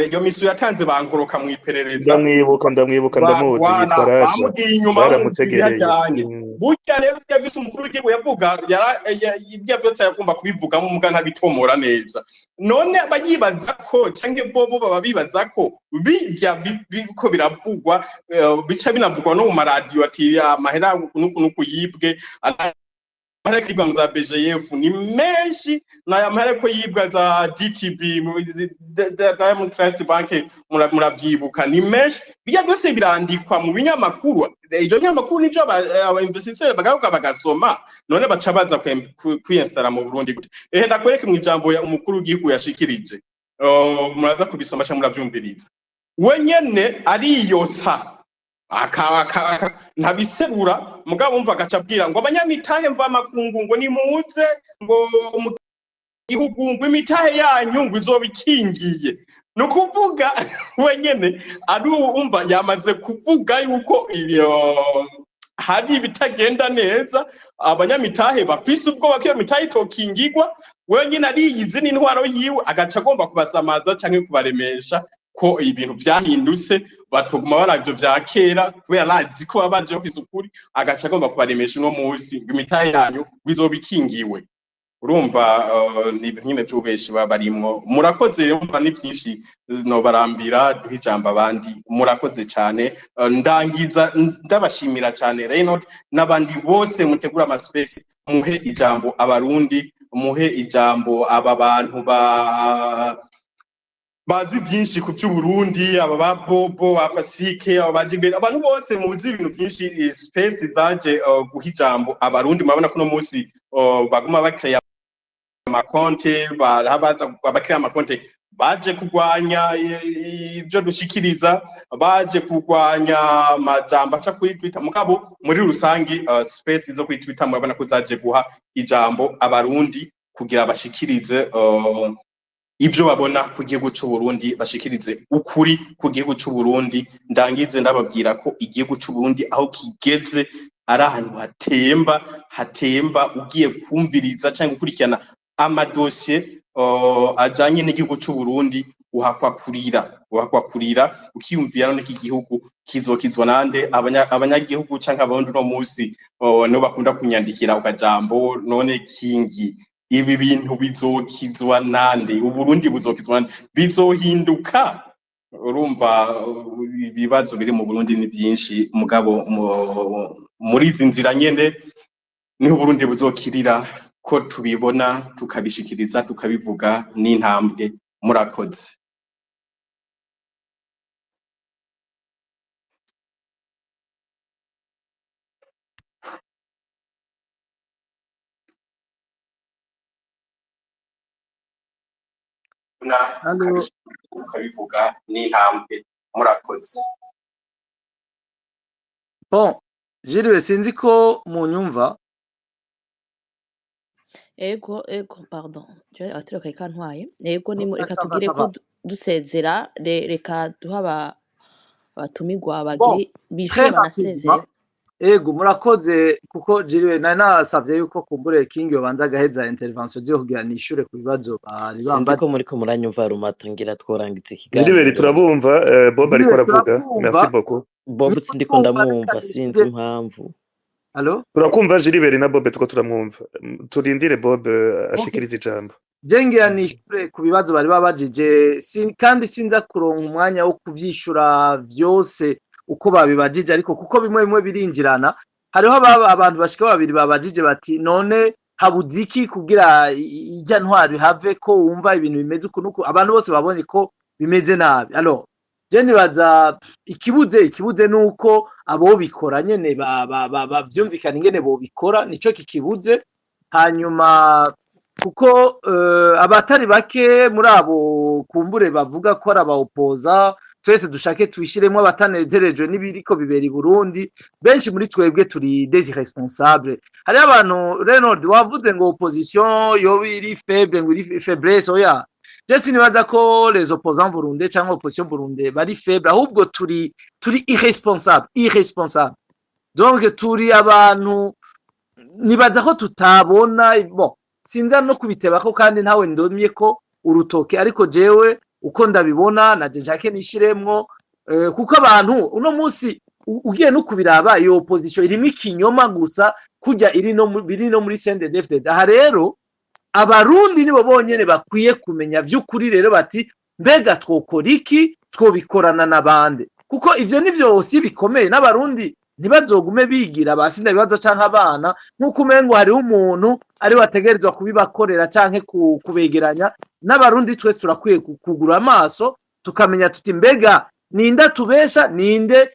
iyo misu yatanze bankoroka mu iperereza ndamwibuka ndamuzi yitwa Raja bamugiye inyuma baramutegereye burya rero yavise umukuru w'igihugu yavuga ibyo byose yagomba kubivugamo muga ntabitomora neza none abayibaza ko canke bobo baba bibaza ko bijya biko biravugwa bica binavugwa no mu maradiyo ati amahera nuku yibwe amahera kibwa za BGF ni menshi na amahera ko yibwa za DTB Diamond Trust Bank muravyibuka ni menshi bijya byose birandikwa mu binyamakuru ibyo binyamakuru nivyo aba investisseurs bagaruka bagasoma none baca baza kwinstara mu Burundi gute ndakwereke mu ijambo ya umukuru w'igihugu yashikirije muraza kubisoma cyangwa muravyumviriza wenyene ariyota ntabiserura mugabo umva agacabwira ngo abanyamitahe mva makungu ngo nimuze ngo igihugu ngo imitahe yanyu ngo izobikingiye nukuvuga wenyene ari umva yamaze kuvuga yuko hari ibitagenda neza abanyamitahe bafise ubwo bakiyo mitahe itokingirwa wenyene ariyizi n'intwaro yiwe agaca agomba kubasamaza canke kubaremesha ko ibintu vyahindutse batuguma baravyo vya kera kubera arazi ko abaje bafise ukuri agaca agomba kubaremesha uno munsi ngo imitahe yanyu bizobikingiwe urumva ni nyine cyubeshi babarimwo murakoze umva ni byinshi no barambira duhijamba abandi murakoze cyane ndangiza ndabashimira cyane Reynold nabandi bose mutegura ama space muhe ijambo abarundi muhe ijambo aba bantu bazi byinshi ku cy'Uburundi aba ba Bobo aba Pacifique aba Jibel abantu bose muzi ibintu byinshi space zaje guhijambo abarundi mabona kuno munsi baguma bakreya amakonte barabaza abakreya amakonte baje kugwanya ibyo dushikiriza baje kugwanya majambo aca kuri Twitter mugabo muri rusangi space zo kuri Twitter murabona ko zaje guha ijambo abarundi kugira bashikirize ibyo babona ku gihugu cy'u Burundi bashikirize ukuri ku gihugu cy'u Burundi ndangize ndababwira ko igihugu cy'u Burundi aho kigeze ari ahantu hatemba ugiye kumviriza cyangwa gukurikirana amadosiye ajanye n'igihugu cy'u Burundi uhakwa kurira ukiyumvira none igihugu kizokizwa nande abanyagihugu cyangwa abarundi no munsi no bakunda kunyandikira ukajambo none kingi ibi bintu bizokizwa nande uburundi buzokizwa nande bizohinduka urumva ibibazo biri mu Burundi ni byinshi mugabo muri izi nzira nyene niho Burundi buzokirira ko tubibona tukabishikiriza tukabivuga n'intambwe murakoze ukabivuga n'intambwe murakoze bon Jiriwe sinzi ko munyumva ego pardon je atiro kai kantwaye ego ni reka tugire ko dusezera reka duha abatumigwa bagire bishure banasezeye ego murakoze kuko Jiriwe nasavye yuko kumbure King yobanza agaheza intervention byo kugira nishure ku bibazo bari bamba sindiko muri ko muranyumva rumata ngira tworangitse ikiganiro Jiriwe turabumva Bob ariko aravuga merci beaucoup Bob sindiko ndamwumva sinzi impamvu Allo turakumva Jiriwe na Bob tuko turamwumva turindire Bob ashikiriza ijambo jengira nishure ku bibazo bari babajije kandi sinza kuronka umwanya wo kuvyishura byose uko babibajije ariko kuko bimwe birinjirana hariho abantu bashika babiri babajije bati none habuziki kugira ijya ntwari have ko wumva ibintu bimeze ukunuko abantu bose babonye ko bimeze nabi alors je nibaza ikibuze nuko abo bikora nyene bavyumvikana ingene bo bikora nico kikibuze hanyuma kuko abatari bake muri abo kumbure bavuga ko ari abaopoza twese dushake twishiremo abatanezerejwe n'ibiriko bibera i Burundi benshi muri twebwe turi des irresponsables hari abantu Reynold wavuze ngo opposition yo iri faible ngo iri faiblesse oya je sinibaza ko les opposants burundais cyangwa opposition burundais bari faible, ahubwo turi irresponsable. Donc turi abantu nibaza ko tutabona bon sinza no kubiteba ko kandi ntawe ndomye ko urutoke, ariko jewe uko ndabibona na Jacques nishiremwo kuko abantu uno munsi ugiye no kubiraba iyo opposition irimo ikinyoma gusa kujya biri no muri CNDD-FDD. Aha rero abarundi nibo bonyene bakwiye kumenya by'ukuri rero bati mbega twokora iki, twobikorana n'abande, kuko ivyo nivyo osi bikomeye. N'abarundi ntibazogume bigira basinda bibazo canke abana nk'uko umengo hariho umuntu ari wategerezwa kubibakorera canke kubegeranya. N'abarundi twese turakwiye kugura amaso tukamenya tuti mbega ninde tubesha ninde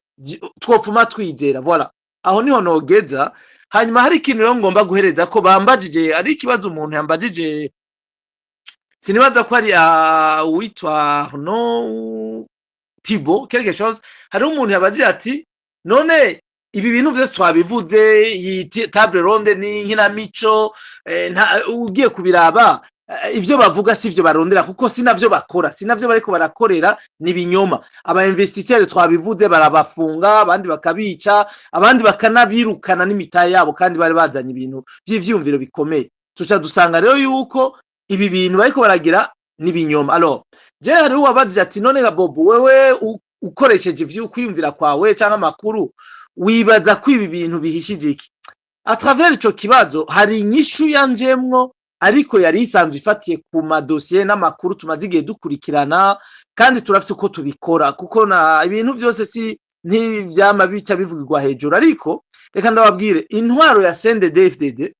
twofuma twizera. Voilà, aho niho nogeza. Hanyuma hari ikintu rero ngomba guhereza ko bambajije, ari ikibazo umuntu yambajije, sinibaza ko ari witwa no Thibaut quelque chose. Hari umuntu yabajije ati none ibi bintu vyose twabivuze, iyi table ronde ni nkinamico, ugiye kubiraba ivyo bavuga sivyo barondera, kuko sinavyo bakora, sinavyo bariko barakorera, ni binyoma. Aba investisseurs twabivuze barabafunga, abandi bakabica, abandi bakanabirukana n'imitaye yabo, kandi bari bazanye ibintu by'ivyumviro bikomeye. Tuca dusanga rero yuko ibi bintu bariko baragira ni binyoma. Alors je hari uwabajije ati none ga Bob, wewe ukoresheje ivyo kwiyumvira kwawe cyangwa amakuru wibaza ko ibi bintu bihishije iki? A travers ico kibazo hari inyishu yanjemwo, ariko yari isanzwe ifatiye ku madosiye n'amakuru tumaze igihe dukurikirana, kandi turafise uko tubikora, kuko na ibintu byose si ntivyama bica bivugirwa hejuru. Ariko reka ndababwire, intwaro ya CNDD-FDD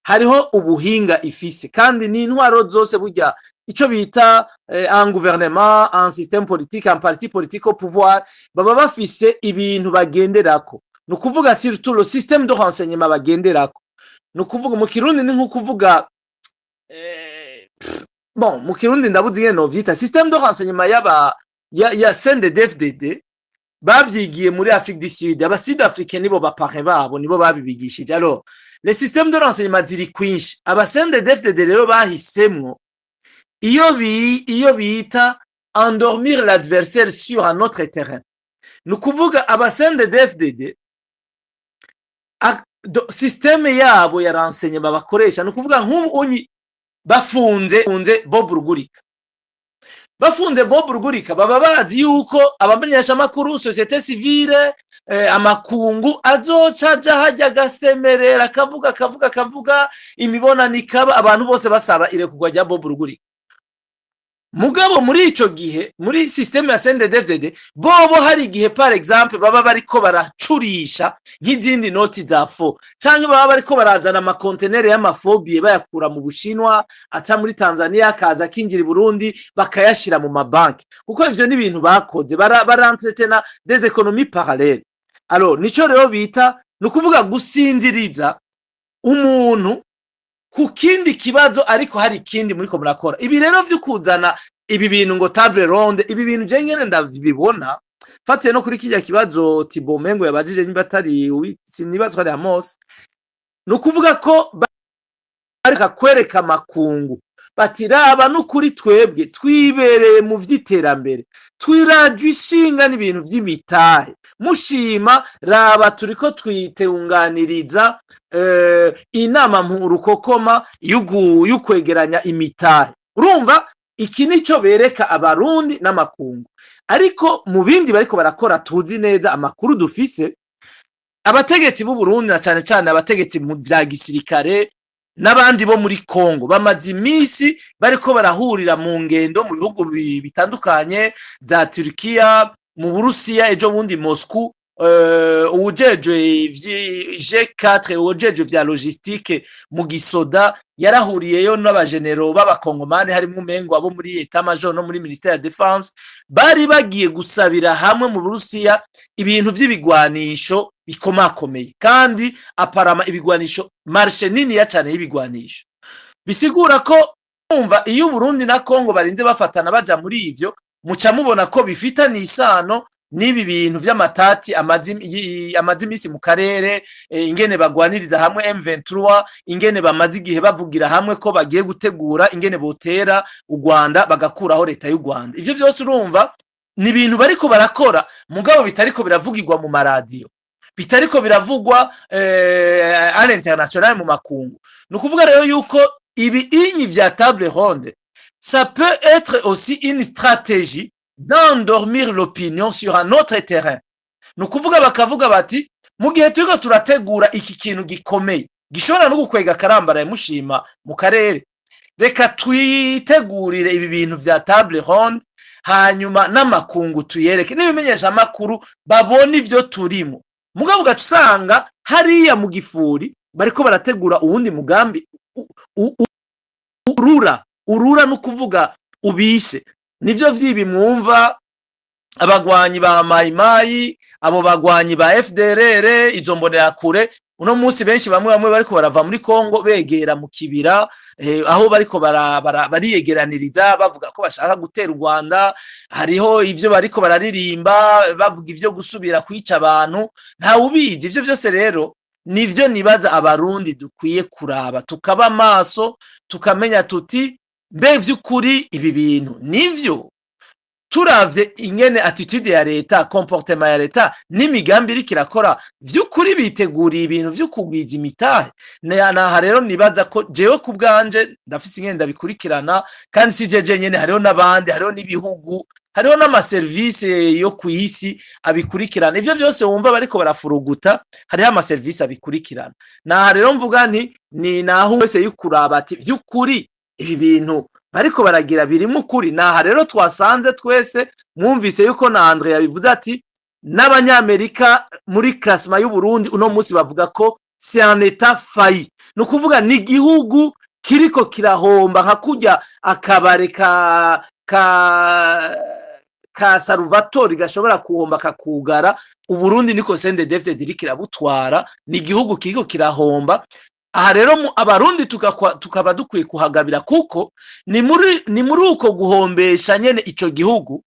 hariho ubuhinga ifise, kandi ni intwaro zose burya ico bita un gouvernement, un système politique, un parti politique au pouvoir, baba bafise ibintu bagenderako. Nukuvuga surtout le système de renseignement bagenderako. Nukuvuga mu Kirundi ni nko kuvuga bon mu Kirundi ndabuze ngene no vyita système de renseignement ya CNDD-FDD babyigiye muri Afrique du Sud. Aba Sud Africain nibo baparrain babo, nibo babibigishije. Alors les systèmes de renseignement ziri kwinshi, aba CNDD-FDD rero bahisemwo iyo bita endormir l'adversaire sur un autre terrain. Nukuvuga aba CNDD-FDD systeme yabo ya renseignement bakoresha, nukuvuga nk'ubu bafunze Bob Rugurika. Bafunze Bob Rugurika baba bazi yuko abamenyesha makuru société civile amakungu azoca hajya gasemerera kavuga imibonano ikaba, abantu bose basaba irekugwa rya Bob Rugurika. Mugabo muri ico gihe muri systeme ya CNDD-FDD bobo hari igihe par exemple baba bariko baracurisha nk'izindi noti za fo, canke baba bariko barazana ama container y'amafobie bayakura mu Bushinwa aca muri Tanzania akaza kinjira i Burundi bakayashira mu mabanki, kuko ivyo ni ibintu bakoze barantretena des économies parallèles. Alors nico rero bita nukuvuga gusinziriza umuntu ku kindi kibazo, ariko hari ikindi muri ko murakora. Ibi rero vy'ukuzana ibi bintu ngo table ronde, ibi bintu je ngene ndabibona fatiye no kuri kijya kibazo Thibaut Mengo yabajije nimba atari sinibazwa ari Amos, nukuvuga ko bareka kwereka amakungu batiraba n'ukuri twebwe twibereye mu vy'iterambere, twirajwe ishinga n'ibintu vy'imitahe, mushima raba turiko twiteunganiriza inama mpurukokoma y'ukwegeranya imitahe. Urumva iki nico bereka abarundi n'amakungu, ariko mu bindi bariko barakora tuzi neza amakuru dufise. Abategetsi b'u Burundi na cane cane abategetsi mu bya gisirikare n'abandi bo muri Kongo bamaze imisi bariko barahurira mu ngendo mu bihugu bitandukanye za Turkiya, mu Burusiya, ejo bundi Moscou. Ujejwe G4 ujejwe vya logistique mu gisoda yarahuriyeyo n'abagenero b'abakongomani harimo umengo abo muri etat major no muri ministère ya défense, bari bagiye gusabira hamwe mu Burusiya ibintu vy'ibigwanisho bikomakomeye, kandi aparama ibigwanisho marche nini ya cyane y'ibigwanisho. Bisigura ko umva iyo Burundi na Kongo barinze bafatana baja muri ivyo, muca mubona ko bifitanye isano n'ibi bintu vy'amatati amazi imisi mu karere ingene bagwaniriza hamwe M23 ingene bamaze igihe bavugira hamwe ko bagiye gutegura ingene botera u Rwanda bagakuraho leta y'u Rwanda ivyo byose urumva ni ibintu bariko barakora mugabo bitariko biravugirwa mu maradiyo bitariko biravugwa à l'international mu makungu nukuvuga rero yuko ibi inyi vya table ronde ça peut être aussi une stratégie d'endormir l'opinion sur un autre terrain nukuvuga bakavuga bati mu gihe turiko turategura iki kintu gikomeye gishobora no gukwega karambara mushima mu karere reka twitegurire ibi bintu vya table ronde hanyuma n'amakungu tuyereke n'ibimenyesha amakuru babona ivyo turimo mugabo gatusanga hariya mu gifuri bariko barategura uwundi mugambi urura no kuvuga ubishe nivyo vyibi mwumva abagwanyi ba mayimayi abo bagwanyi ba FDLR izo mbonera kure uno munsi benshi bamwe bariko barava muri Kongo begera mu kibira aho bariko bariyegeraniriza bavuga ko bashaka gutera u Rwanda hariho ivyo bariko bararirimba bavuga ivyo gusubira kwica abantu nta ubizi ivyo byose rero nivyo nibaza abarundi dukwiye kuraba tukaba maso tukamenya tuti mbe vy'ukuri ibi bintu nivyo turavye ingene attitude ya leta comportement ya leta n'imigambi iri kirakora vy'ukuri biteguriye ibintu vyo kugwiza imitahe naha rero nibaza ko jewe ku bwanje ndafise ingene ndabikurikirana kandi si jeje nyene hariho n'abandi hariho n'ibihugu hariho n'amaservice yo kwisi abikurikirana ivyo byose wumva bariko barafuruguta hariho amaservice abikurikirana naha rero mvuga nti ni naho wese yukuraba ati vy'ukuri ibi bintu bariko baragira biri mukuri naha rero twasanze twese mwumvise yuko na Andre yabivuze ati n'abanyamerika muri klasma y'u Burundi uno munsi bavuga ko c'est un état failli no kuvuga ni gihugu kiriko kirahomba nka kujya akabare ka Salvatore gashobora kuhomba kakugara u Burundi niko CNDD-FDD dirikira butwara ni gihugu kiriko kirahomba aha rero abarundi tukaba dukwiye kuhagabira kuko ni muri uko guhombesha nyene ico gihugu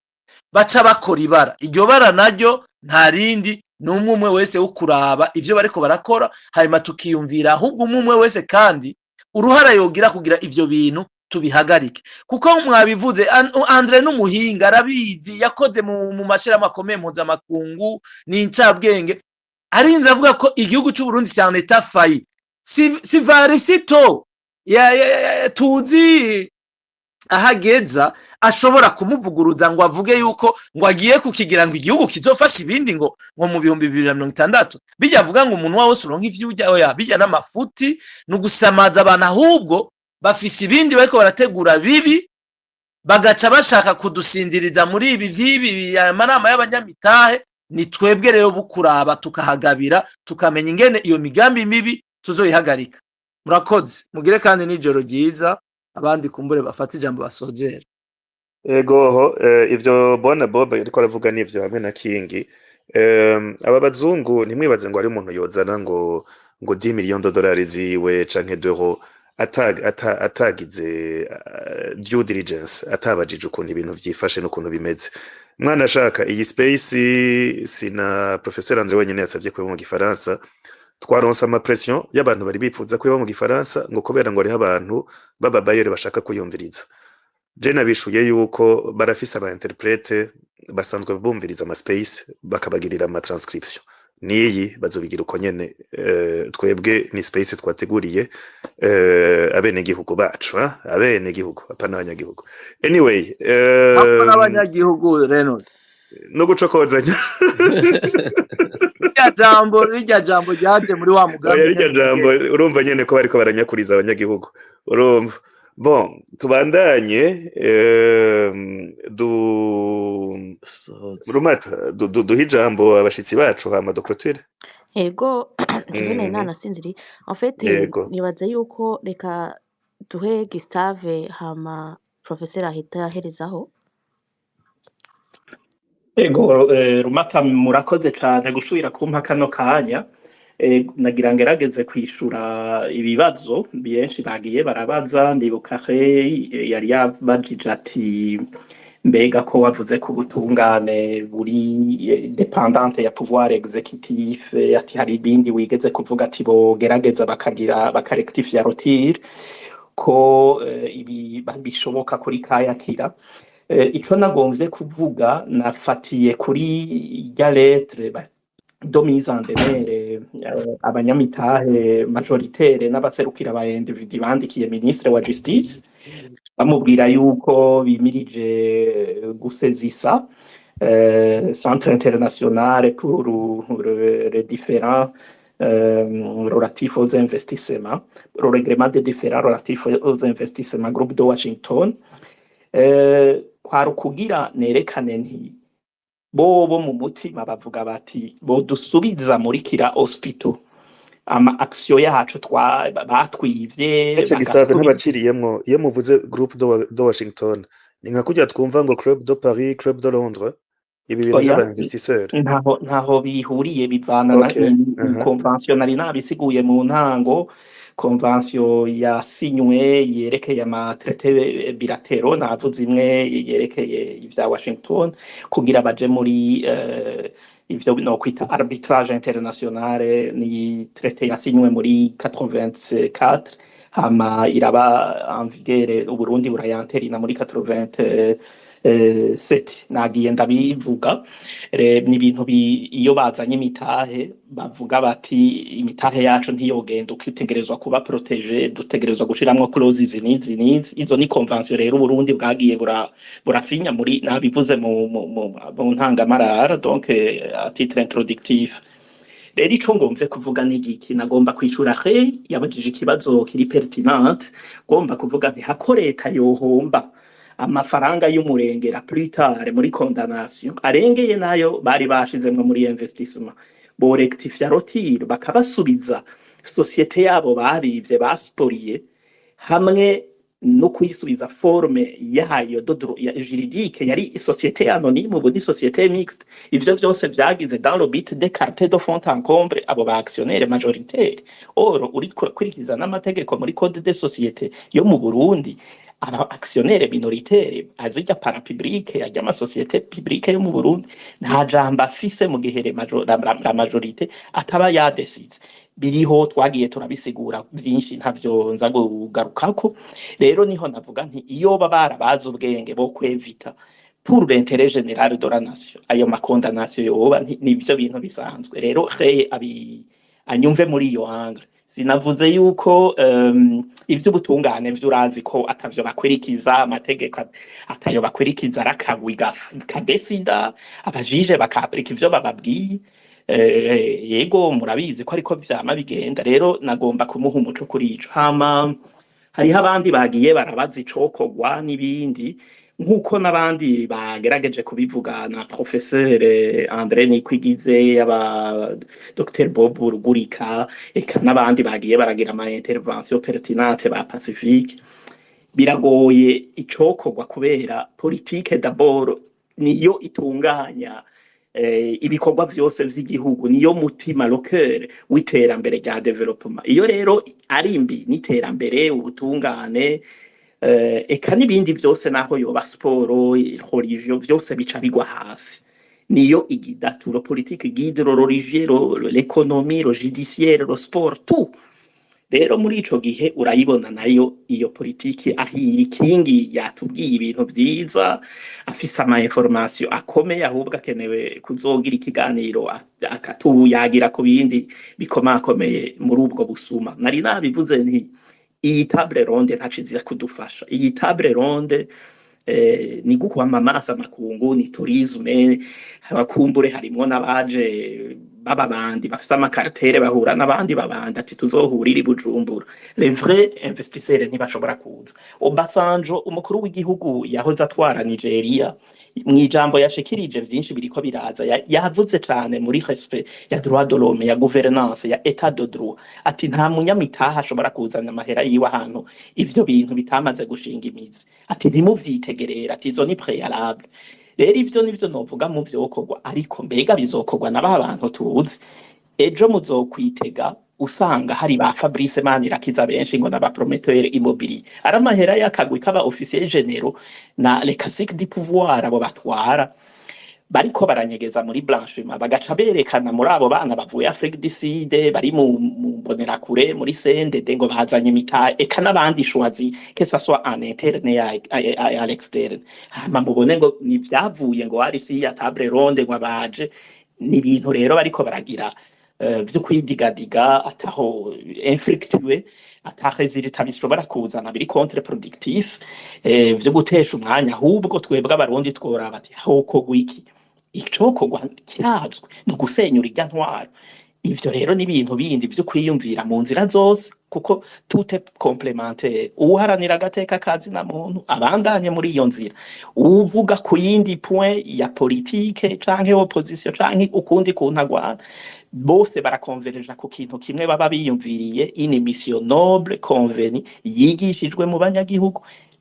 baca bakora ibara iryo bara naryo nta rindi n'umwe wese ukuraba ivyo bariko barakora hanyuma tukiyumvira ahubwo umwe wese kandi uruhara yogira kugira ivyo bintu tubihagarike kuko mwabivuze Andre n'umuhinga arabizi yakoze mu mashira makomeye mpuzamakungu n'incabwenge arinze avuga ko igihugu cy'u Burundi c'est un état failli si varisito tuzi ahageza ashobora kumuvuguruza ngo avuge yuko ngo agiye kukigira ngo igihugu kizofasha ibindi ngo mu 2026 bijya avuga ngo umuntu wose uronka ivyujya oya bijya n'amafuti no gusamaza abantu ahubwo bafise ibindi bariko barategura bibi bagaca bashaka kudusinziriza muri ibi vyibi amanama y'abanyamitahe ni twebwe rero bukuraba tukahagabira tukamenya ingene iyo migambi mibi tuzoyihagarika murakoze mugire kandi n'ijoro ryiza abandi kumbure bafata ijambo basozera Egoho ivyo bona Bob ariko aravuga nivyo hamwe na King aba bazungu ntimwibaze ngo ari umuntu yozana ngo $10 million ziwe canke d'euro atagize due diligence atabajije ukuntu ibintu vyifashe n'ukuntu bimeze mwana ashaka iyi space sina professeur Andre wenyene yasavye ko mu gifaransa twaronsa ama pression y'abantu bari bipfuza ko mu gifaransa ngo kubera ngo ari abantu baba bayere bashaka kuyumviriza je nabishuye yuko barafise aba interprete basanzwe bumviriza ama space bakabagirira ama transcription niyi bazobigira uko nyene twebwe ni space twateguriye abene gihugu bacu abene gihugu apana abanyagihugu anyway apana abanyagihugu reno no gucokozanya rijya jambo ryaje muri wa mugambi rijya jambo urumva nyene ko bariko baranyakuriza abanyagihugu urumva bon tubandanye Rumata duhijambo abashitsi bacu hama docteur Ego jibene nana sinziri en fait nibaza yuko reka duhe Gustave hama professeur ahita herezaho Ego Rumata murakoze cyane gusubira kumpa kano kanya nagira ngerageze kwishura ibibazo byinshi bagiye barabaza ndibuka yari yabajije ati mbega ko wavuze ko ubutungane buri dependante ya pouvoir executif ati hari ibindi wigeze kuvuga ati bogerageza bakarectifia rotire ko ibi bishoboka kuri kayakira. Ico nagomvye kuvuga nafatiye kuri rya lettre de mise en demeure abanyamitahe majoritaire n'abaserukira aba individu bandikiye ministre wa justice bamubwira yuko bimirije gusezisa centre international pour les différents relatifs aux investissements, le règlement des différents relatifs aux investissements groupe de Washington. Kwari ukugira nerekane nti bobo mu mutima bavuga bati bodusubiza muri kira hospital ama action yacu batwivye Gustave n'abaciriyemwo iyo muvuze groupe de Washington ni nka kujya twumva ngo Club de Paris, Club de Londres, ibi bintu by'abanvestisseurs ntaho bihuriye bivana na conventionnel nabisiguye mu ntango. Convention yasinywe yerekeye amatraité bilatéraux navuze imwe yerekeye ivya Washington kugira baje muri ivyo no kwita arbitrage international, ni traité yasinywe muri 84 hama iraba en vigueur Uburundi burayanterina muri 87. Nagiye ndabivuga ni ibintu iyo bazanye imitahe bavuga bati imitahe yacu ntiyogenda ukitegerezwa kuba protege, dutegerezwa gushiramwo clauses nizi. Izo ni convention rero Uburundi bwagiye burasinya muri nabivuze mu ntangamarara, donc à titre introductif. Rero ico ngomvye kuvuga n'igiki nagomba kwishura yabajije ikibazo kiri pertinent, ngomba kuvuga nti hako leta yohomba amafaranga y'umurengera plus tard muri condamnation arengeye nayo bari bashizemwe muri investissement, bo rectifia rotire bakabasubiza societe yabo barivye basporiye hamwe no kuyisubiza forme yayo ya juridique yari societe anonyme ubu ni societe mixte. Ivyo vyose vyagize dans le but d'écarter de fond en comble abo ba actionnaire majoritaire. Oro uri kurikiza n'amategeko muri code de société yo mu Burundi, aba actionnaire minoritaire azijya parapublique ajya ama société publique yo mu Burundi nta jambo afise mu gihe la majorité ataba yadesize. Biriho twagiye turabisigura byinshi ntavyo nza kugarukako. Rero niho navuga nti iyo barabaza ubwenge bo kwevita pour l'intérêt général de la nation ayo makondamnation yoba nivyo bintu bisanzwe. Rero anyumve muri iyo angle sinavuze yuko ivy'ubutungane vy'urazi ko atavyo bakwirikiza amategeko atayo bakwirikiza arakagwi kadesida abajije bakaprika ivyo bababwiye. Yego murabizi ko ariko vyama bigenda. Rero nagomba kumuha umuco kuri ico. Hama hariho abandi bagiye barabaza icokogwa n'ibindi nkuko nabandi bagerageje kubivuga na professeur André Nikwigize aba Dr Bob Rugurika eka nabandi bagiye baragira ama intervention pertinente ba Pacifique. Biragoye icokogwa kubera politique d'abord niyo itunganya ibikorwa vyose vy'igihugu, niyo mutima le cœur w'iterambere rya development. Iyo rero ari mbi n'iterambere ubutungane eka n'ibindi vyose naho yoba sport religion vyose bica bigwa hasi. Niyo igidaturo politique guide le religieux, l'économie, le judiciaire, le sport tout. Rero muri ico gihe urayibona nayo iyo politiki ahiri kingi yatubwiye ibintu vyiza afise ama information akomeye ahubwo akenewe kuzogira ikiganiro akatuyagira ku bindi bikomakomeye muri ubwo busuma. Nari nabivuze nti iyi table ronde ntaciza kudufasha. Iyi table ronde ni gukwamamaza amakungu, ni tourisme, abakumbure harimwo n'abaje baba bandi bafise amakaratere bahura n'abandi babandi ati tuzohurira i Bujumbura. Les vrais investisseurs ntibashobora kuza. Obasanjo umukuru w'igihugu yahoze atwara Nigeria mwijambo yashikirije vyinshi biriko biraza yavuze cyane muri respect ya droit de l'homme, ya gouvernance, ya état de droit, ati nta munyamitaha ashobora kuzana amahera yiwe ahantu ivyo bintu bitamaze gushinga imizi, ati ntimuvyitegerera, ati izo ni préalable. Rero ivyo nivyo novuga mu vyokorwa, ariko mbega bizokorwa n'aba bantu tuzi ejo muzokwitega usanga hari ba Fabrice Manirakiza benshi ngo n'aba promoteur immobilier ari amahera y'akagwi k'aba officier généraux na les caciques du pouvoir abo batwara bariko baranyegeza muri blanchiment bagaca berekana muri abo bana bavuye Afrique du Sud bari mu mbonerakure muri CNDD ngo bazanye imitahe eka n'abandi choisi que ça soit en interne à l'externe hama mubone ngo ni vyavuye ngo ari si ya table ronde ngo abaje ni ibintu rero bariko baragira vyo kwidigadiga ataho infructueux ataheziritaba bishobora kuzana biri contre productif vyo gutesha umwanya ahubwo twebwe abarundi tworaba ati hoko gwiki icokogwa kirazwe no gusenyura irya ntwaro ivyo rero ni ibintu bindi vyo kwiyumvira mu nzira zose kuko tout est complémentaire uharanira agateka kazi na muntu abandanye muri iyo nzira uvuga ku yindi point ya politique canke opposition canke ukundi kuntagwana bose barakonvereja ku kintu kimwe baba biyumviriye une mission noble conveni yigishijwe mu banyagihugu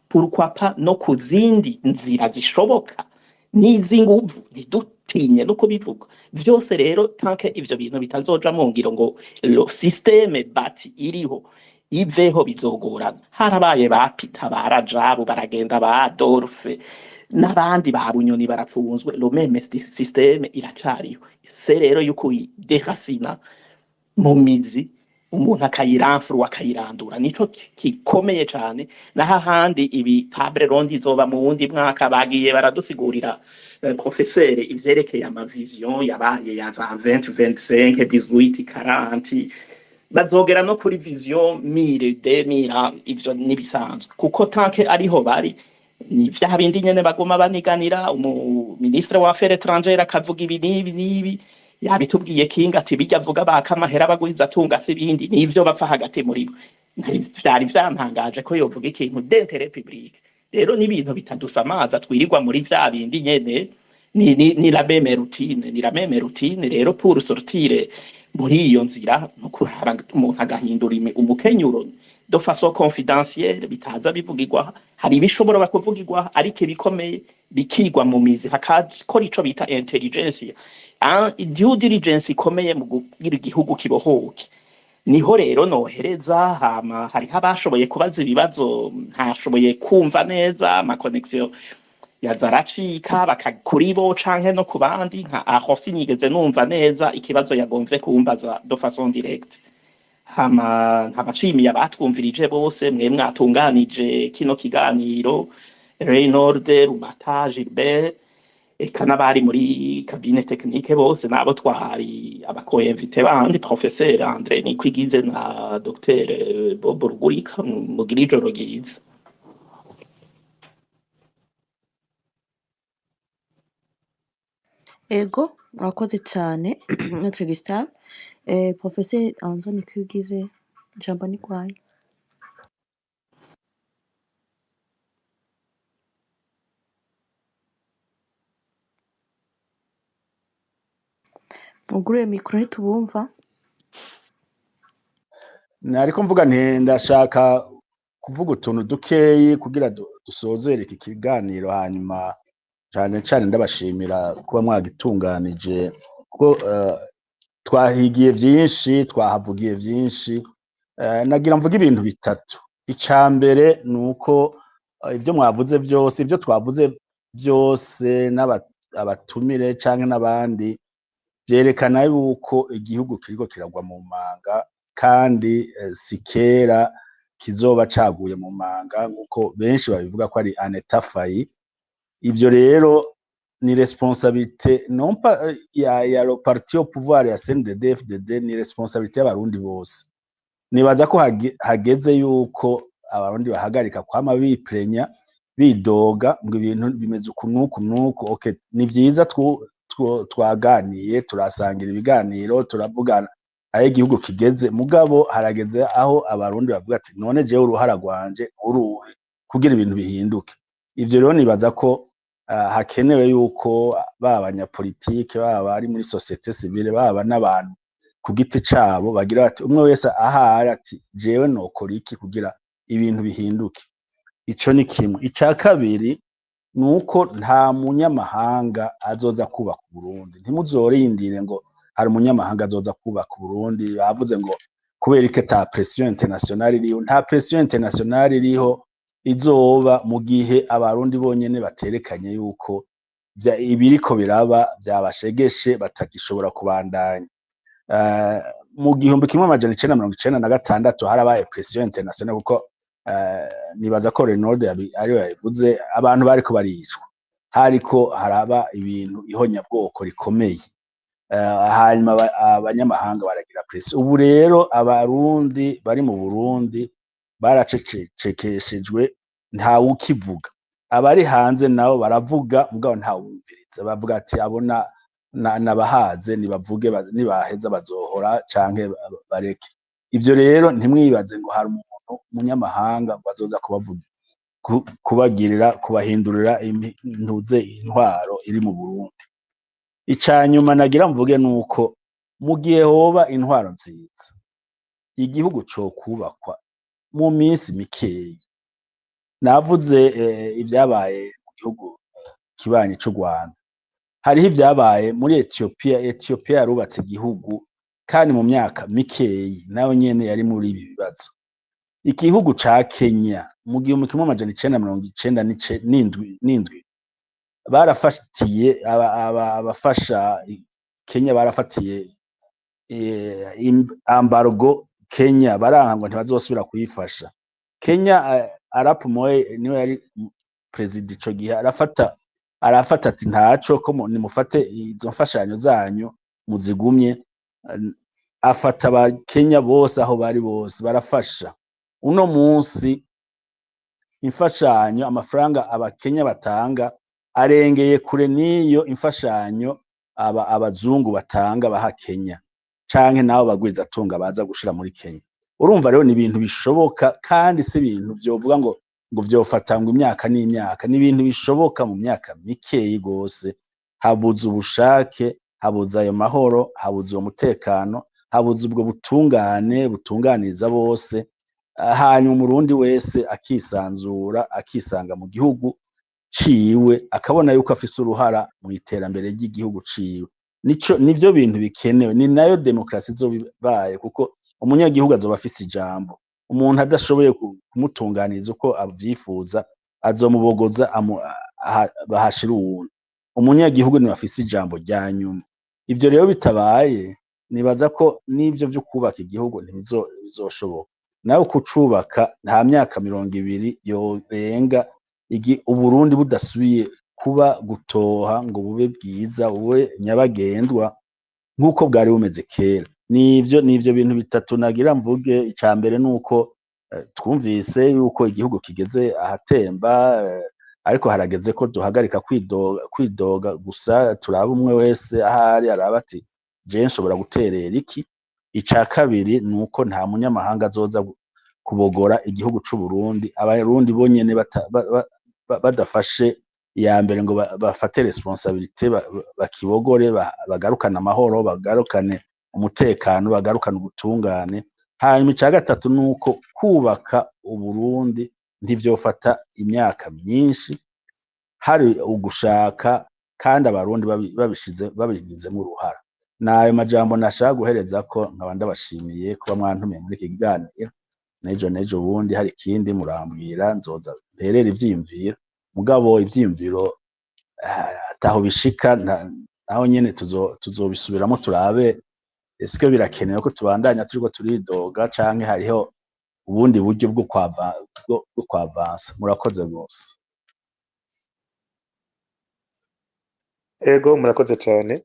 pourquoi pas no ku zindi nzira zishoboka n'izinguvu ntidutinye no kubivuga vyose rero tanke ivyo bintu bitazoja mu ngiro ngo lo systeme bati iriho iveho bizogorana harabaye bapita barajabu baragenda ba Adolphe n'abandi ba Bunyoni barapfunzwe lo meme systeme iracariho se rero yuko derasina mu mizi umuntu akayiramfura akayirandura nico kikomeye cyane naho handi ibi table ronde izoba mu wundi mwaka bagiye baradusigurira professeur ivyerekeye ama vision yabaye ya za 2025 18 40 bazogera no kuri vision 1000 ivyo nibisanzwe kuko tanke ariho bari ni vya bindi nyene bagoma baniganira ministre wa affaires étrangères akavuga ibi nibi yabitubwiye kinga ati bijya avuga bakamahera bagwiza tunga sibindi nivyo bapfa hagati muri bo vyari vyantangaje ko yovuga ikintu d'intérêt public rero ni ibintu bitadusamaza twirirwa muri vya bindi nyene ni la même routine rero pour sortir muri iyo nzira no kurara umuntu agahindura umukenyuro de façon confidentielle bitaza bivugirwa hari bishobora bakuvugirwa ariko bikomeye bikigwa mu mizi hakakora ico bita intelligence due diligence ikomeye mu kugira igihugu kibohoke niho rero nohereza hama hari habashoboye kubaza ibibazo ntashoboye kumva neza ama connexion yazaracika bakakuribo canke no kubandi nka aho sinigeze numva neza ikibazo yagomvye kumbaza de façon directe hama ntabashimiye abatwumvirije bose mwe mwatunganije kino kiganiro Reynold Rumata Gilbert eka n'abari muri cabine technique bose nabo twahari abakoinvite bandi professeur André Nikwigize na Dr Bobo Rugurika mugira ijoro ryiza. Ego murakoze cyane Notre Gustave Professeur Antoine Nikwigize ijambo ni kwayo. Mugure mikro ntitubumva. Nariko mvuga nti ndashaka kuvuga utuntu dukeyi kugira dusozere iki kiganiro hanyuma cyane ndabashimira kuba mwagitunganije kuko twahigiye vyinshi twahavugiye vyinshi nagira mvuga ibintu bitatu icambere nuko ivyo mwavuze vyose ivyo twavuze vyose n'abatumire canke n'abandi byerekana yuko igihugu kiriko kiragwa mu manga kandi sikera kizoba caguye mu manga nkuko benshi babivuga ko ari anetafayi ivyo rero ni responsabilité non pas ya le parti au pouvoir ya CNDD-FDD ni responsabilité y'abarundi bose nibaza ko hageze yuko abarundi bahagarika kwama biprenya bidoga ngo ibintu bimeze ukunuku okay ni vyiza twaganiye turasangira ibiganiro turavugana aho igihugu kigeze mugabo harageze aho abarundi bavuga ati none jewe uruhara rwanje uruhe kugira ibintu bihinduke ivyo rero nibaza ko hakenewe yuko baba abanyapolitike baba ari muri societe civile baba n'abantu ku giti cabo bagira bati umwe wese ahari ati jewe nokora iki kugira ibintu bihinduke ico ni kimwe ica kabiri nuko nta munyamahanga azoza kubaka Burundi ntimuzorindire ngo hari umunyamahanga azoza kubaka Burundi bavuze ngo kubera ko ata pression internationale iriho, nta pression internationale iriho izoba mu gihe abarundi bonyene baterekanye yuko ibiriko biraba byabashegeshe batagishobora kubandanya. Mu 1996 harabaye pression internationale kuko nibaza ko Renaud ariyo yavuze abantu bariko baricwa, hariko haraba ibintu ihonyabwoko rikomeye, hanyuma abanyamahanga baragira pression. Ubu rero abarundi bari mu Burundi baracecekeshejwe, ntawe ukivuga. Abari hanze nabo baravuga mugabo ntawumviriza, bavuga ati abona nabahaze nibavuge, nibaheza bazohora canke bareke. Ivyo rero ntimwibaze ngo hari umuntu umunyamahanga bazoza kubagirira kubahindurira intuze intwaro iri mu Burundi. Icanyuma nagira mvuge nuko mu gihe hoba intwaro nziza, igihugu co kubakwa mu minsi mikeyi. Navuze ibyabaye mu gihugu kibanyi c'u Rwanda, hariho ibyabaye muri Ethiopia yarubatse igihugu kandi mu myaka mikeyi nayo nyene yari muri ibi bibazo. Igihugu ca Kenya mu 1997 barafatiye abafasha Kenya, barafatiye embargo Kenya, baranga ngo ntibazosubira kuyifasha. Kenya Arap Moi niwe yari president ico gihe, arafata ati ntaco ko nimufate izo mfashanyo zanyu muzigumye. Afata aba Kenya bose aho bari bose barafasha. Uno munsi imfashanyo amafaranga abakenya batanga arengeye kure niyo imfashanyo abazungu batanga baha Kenya canke nabo bagwiza tunga baza gushira muri Kenya. Urumva rero ni ibintu bishoboka kandi si ibintu byovuga ngo vyofatangwa imyaka n'imyaka, ni ibintu bishoboka mu myaka mikeyi gose. Habuze ubushake, habuze ayo mahoro, habuze uwo mutekano, habuze ubwo butungane butunganiza bose, hanyuma umurundi wese akisanzura, akisanga mu gihugu ciwe, akabona yuko afise uruhara mu iterambere ry'igihugu ciwe. Nivyo bintu bikenewe, ni nayo demokrasi izobibaye, kuko umunyagihugu azoba afise ijambo. Umuntu adashoboye kumutunganiza uko avyifuza azomubogoza bahashira uwundi. Umunyagihugu niwe afise ijambo rya nyuma. Ivyo rero bitabaye, nibaza ko n'ivyo vyo kubaka igihugu ntibizoshoboka. Nawe kucubaka nta myaka 20 yorenga Uburundi budasubiye kuba gutoha ngo bube bwiza, bube nyabagendwa nk'uko bwari bumeze kera. Nivyo bintu bitatu nagira mvuge. Icambere nuko twumvise yuko igihugu kigeze ahatemba, ariko harageze ko duhagarika kwidoga gusa, turaba umwe wese ahari araba ati je nshobora guterera iki. Ica kabiri nuko nta munyamahanga azoza kubogora igihugu c'u Burundi, abarundi bonyene badafashe iya mbere ngo bafate responsabilité, bakibogore, bagarukana amahoro, bagarukane umutekano, bagarukana ubutungane. Hanyuma ica gatatu nuko kubaka Uburundi ntivyofata imyaka myinshi, hari ugushaka kandi abarundi babigizemo uruhara. Nayo majambo nashaka guhereza ko nkaba ndabashimiye kuba mwantumiye muri iki kiganiro. Nejo bundi hari ikindi murambwira, nzoza mperera ivyiyumviro, mugabo ivyiyumviro ataho bishika naho nyene tuzobisubiramo turabe eske birakenewe ko tubandanya turiko turidoga canke hariho ubundi buryo bwo kwavansa. Murakoze gose. Ego murakoze cane.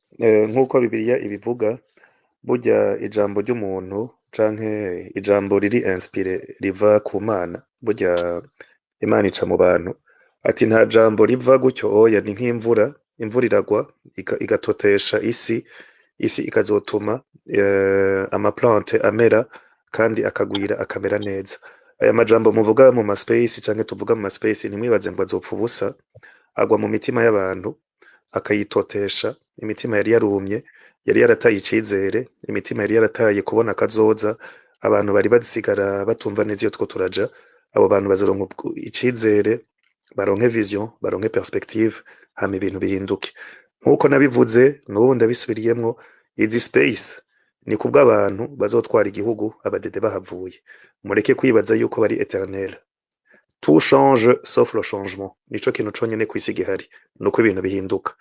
Nk'uko Bibiliya ibivuga, burya ijambo ry'umuntu canke ijambo riri inspire riva ku Mana, burya Imana ica mu bantu. Ati nta jambo riva gutyo oya, ni nk'imvura, imvura iragwa igatotesha isi ikazotuma amaplante amera kandi akagwira akamera neza. Aya majambo muvuga mu maspace canke tuvuga mu maspace, ntimwibaze ngo azopfa ubusa, agwa mu mitima y'abantu akayitotesha. Imitima yari yarumye, yari yarataye icizere, imitima yari yarataye kubona kazoza, abantu bari basigara batumva neza iyo two turaja. Abo bantu bazoronka icizere, baronke vision, baronke perspective, hama ibintu bihinduke. Nkuko nabivuze n'ubu ndabisubiriyemwo, izi space ni kubw'abantu bazotwara igihugu abadede bahavuye mureke kwibaza yuko bari eternel tout change sauf le changement nico kintu conyene kw'isi gihari nuko ibintu bihinduka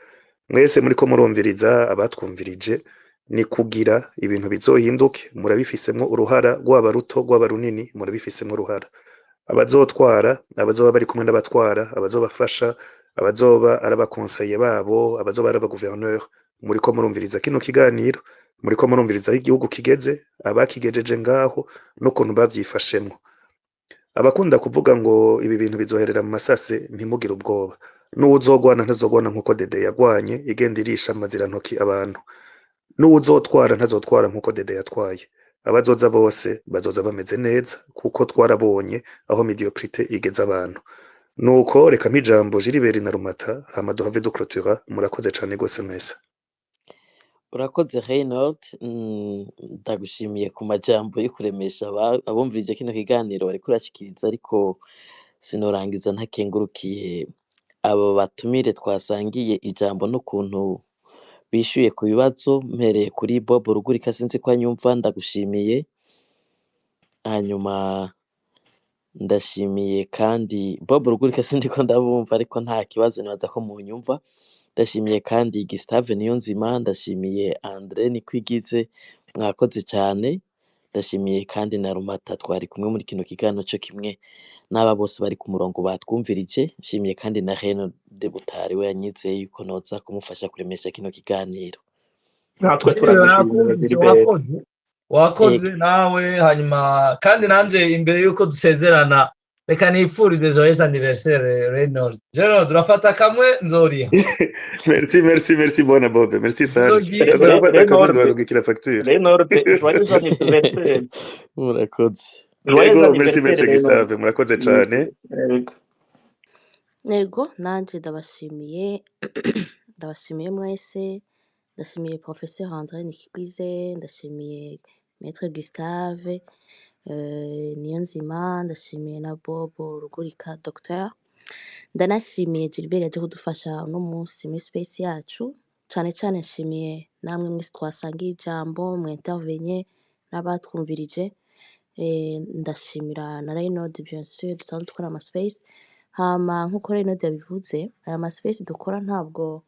mwese muriko murumviriza abatwumvirije ni kugira ibintu bizohinduke murabifisemwo uruhara rwaba ruto rwaba runini murabifisemwo uruhara abazotwara abazoba bari kumwe n'abatwara abazobafasha abazoba ari abakonseye babo abazoba ari abagouverneur muriko murumviriza kino kiganiro muriko murumviriza aho igihugu kigeze abakigejeje ngaho n'ukuntu bavyifashemwo abakunda kuvuga ngo ibi bintu bizoherera mu masase ntimugire ubwoba n'uwuzogwana ntazogwana nk'uko dede yagwanye igenda irisha amazirantoki abantu n'uwuzotwara ntazotwara nk'uko dede yatwaye abazoza bose bazoza bameze neza kuko twarabonye aho mediocrite igeze abantu nuko reka mpijambo Gilbert na Rumata hama duhave duclôtura murakoze cane gose mwese urakoze Reynold ndagushimiye ku majambo yo kuremesha abumvirije kino kiganiro bariko urashikiriza ariko sinorangiza ntakengurukiye abo batumire twasangiye ijambo n'ukuntu bishuye ku bibazo mpereye kuri Bob Rugurika sinzi ko anyumva ndagushimiye hanyuma ndashimiye kandi Bob Rugurika sindi ko ndabumva ariko nta kibazo nibaza ko mu nyumva ndashimiye kandi Gustave Niyonzima ndashimiye Andre Nikwigize mwakoze cyane ndashimiye kandi na Rumata twari kumwe muri kino kiganiro cyo kimwe n'aba bose bari ku murongo batwumvirije nshimiye kandi na Reno de Butari we yanyitse yuko noza kumufasha kuremesha kino kiganiro natwe turagushimiye Gilbert wakoze nawe hanyuma kandi nanje imbere yuko dusezerana reka nifurize joyeux anniversaire Reynold urafata kamwe nzoriha merci bona Bob merci sana azarafata kamwe nzorugikira facture Reynold joyeux anniversaire murakoze merci Gustave murakoze cane nego nanje ndabashimiye mwese ndashimiye professeur André Nikigwize ndashimiye maître Gustave Niyonzima ndashimiye na Bob Rugurika docteur ndanashimiye Gilbert yaje kudufasha uno munsi muri space yacu cane cane nshimiye namwe mwese twasangiye ijambo mu intervenye n'abatwumvirije ndashimira na Reynold bien sûr dusanzwe dukora ama space hama nkuko Reynold yabivuze aya ma space dukora ntabwo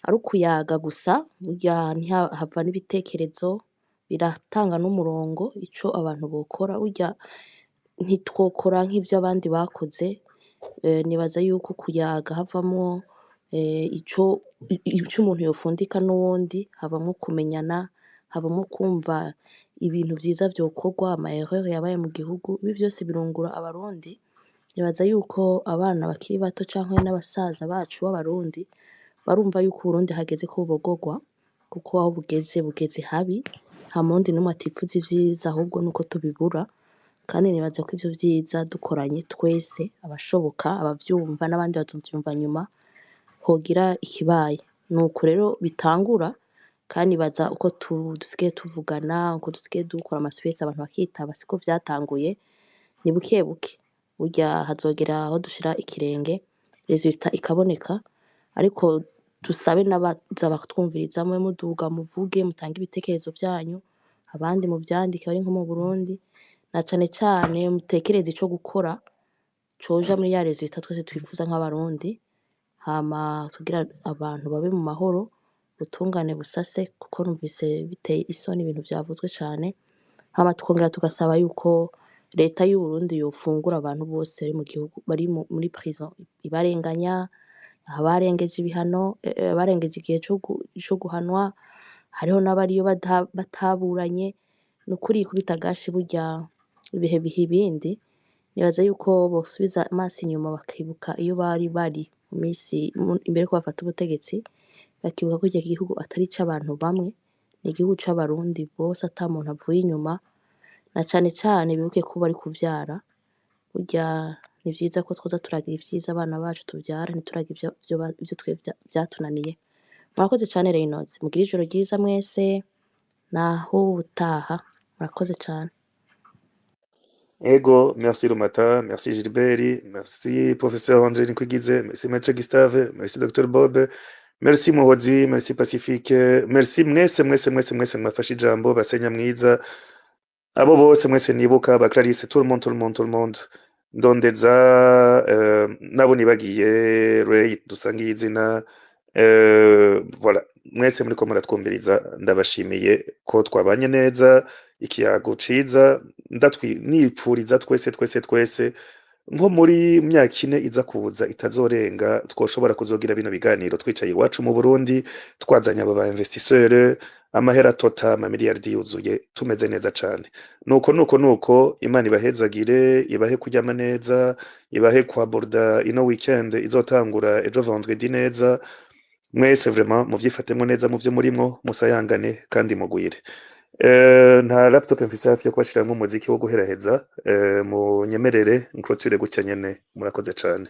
ari ukuyaga gusa burya hava n'ibitekerezo biratanga n'umurongo ico abantu bokora burya ntitwokora nk'ivyo abandi bakoze nibaza yuko kuyaga havamwo ico umuntu yofundika n'uwundi habamwo kumenyana habamwo kumva ibintu vyiza vyokorwa ama erreur yabaye mu gihugu ibi vyose birungura abarundi nibaza yuko abana bakiri bato canke n'abasaza bacu b'abarundi barumva yuko Burundi hageze ko bubogorwa kuko aho bugeze habi nta mundi n'umwe atifuza ivyiza ahubwo nuko tubibura kandi nibaza ko ivyo vyiza dukoranye twese abashoboka abavyumva n'abandi bazovyumva nyuma hogira ikibaye nuko rero bitangura kandi baza uko dusigaye tuvugana uko dusigaye dukora ama space abantu bakitaba siko vyatanguye ni buke buke burya hazogera aho dushira ikirenge resultat ikaboneka ariko dusabe n'abaza batwumviriza mwe muduga muvuge mutange ibitekerezo vyanyu abandi mu vyandike bari nko mu Burundi na cane cane mutekereze ico gukora coja muri ya resultat twese twifuza nk'abarundi hama tugira abantu babe mu mahoro ubutungane busase kuko numvise biteye isoni ibintu vyavuzwe cane hama tukongera tugasaba yuko leta y'u Burundi yofungura abantu bose bari mu gihugu bari muri prison ibarenganya abarengeje ibihano barengeje igihe co guhanwa hariho n'abariyo bataburanye nukuri kubita gashi burya ibihe ibindi nibaza yuko bosubiza amaso inyuma bakibuka iyo bari mu misi imbere ko bafata ubutegetsi bakibuka ko iki gihugu atari c'abantu bamwe ni igihugu c'abarundi bose ata muntu avuye inyuma na cane cane bibuke ko bari kuvyara burya ni vyiza ko twoza turagira ivyiza abana bacu tuvyara ntituragira ivyo twe vyatunaniye murakoze cane Reynold mugire ijoro ryiza mwese naho utaha murakoze cane Ego, merci Rumata, merci Gilbert, merci professeur André Nikwigize, merci maître Gustave, merci docteur Bob, merci Muhozi, merci Pacifique, merci mwese mwafashe ijambo, Basenya mwiza, abo bose mwese nibuka, ba Clarisse, tout le monde, Ndondeza, nabo nibagiye, Ray, dusangiye izina, voilà, mwese muriko muratwumviriza, ndabashimiye ko twabanye neza, ikiyago ciza, nipfuriza twese, nko muri myaka ine iza kuza itazorenga, twoshobora kuzogira bino biganiro twicaye iwacu mu Burundi, twazanye aba ba investisseur, amahera tota amamiliyardi yuzuye, tumeze neza cane. Nuko Imana ibahezagire, ibahe kuryama neza, ibahe kwaborda ino weekend izotangura ejo vendredi neza, mwese vraiment muvyifatemo neza mu vyo murimwo, musayangane kandi mugwire. Nta laptop mfise hafi yo kubashiramwo umuziki wo guheraheza, mu nyemerere nclôture gutya nyene, murakoze cane.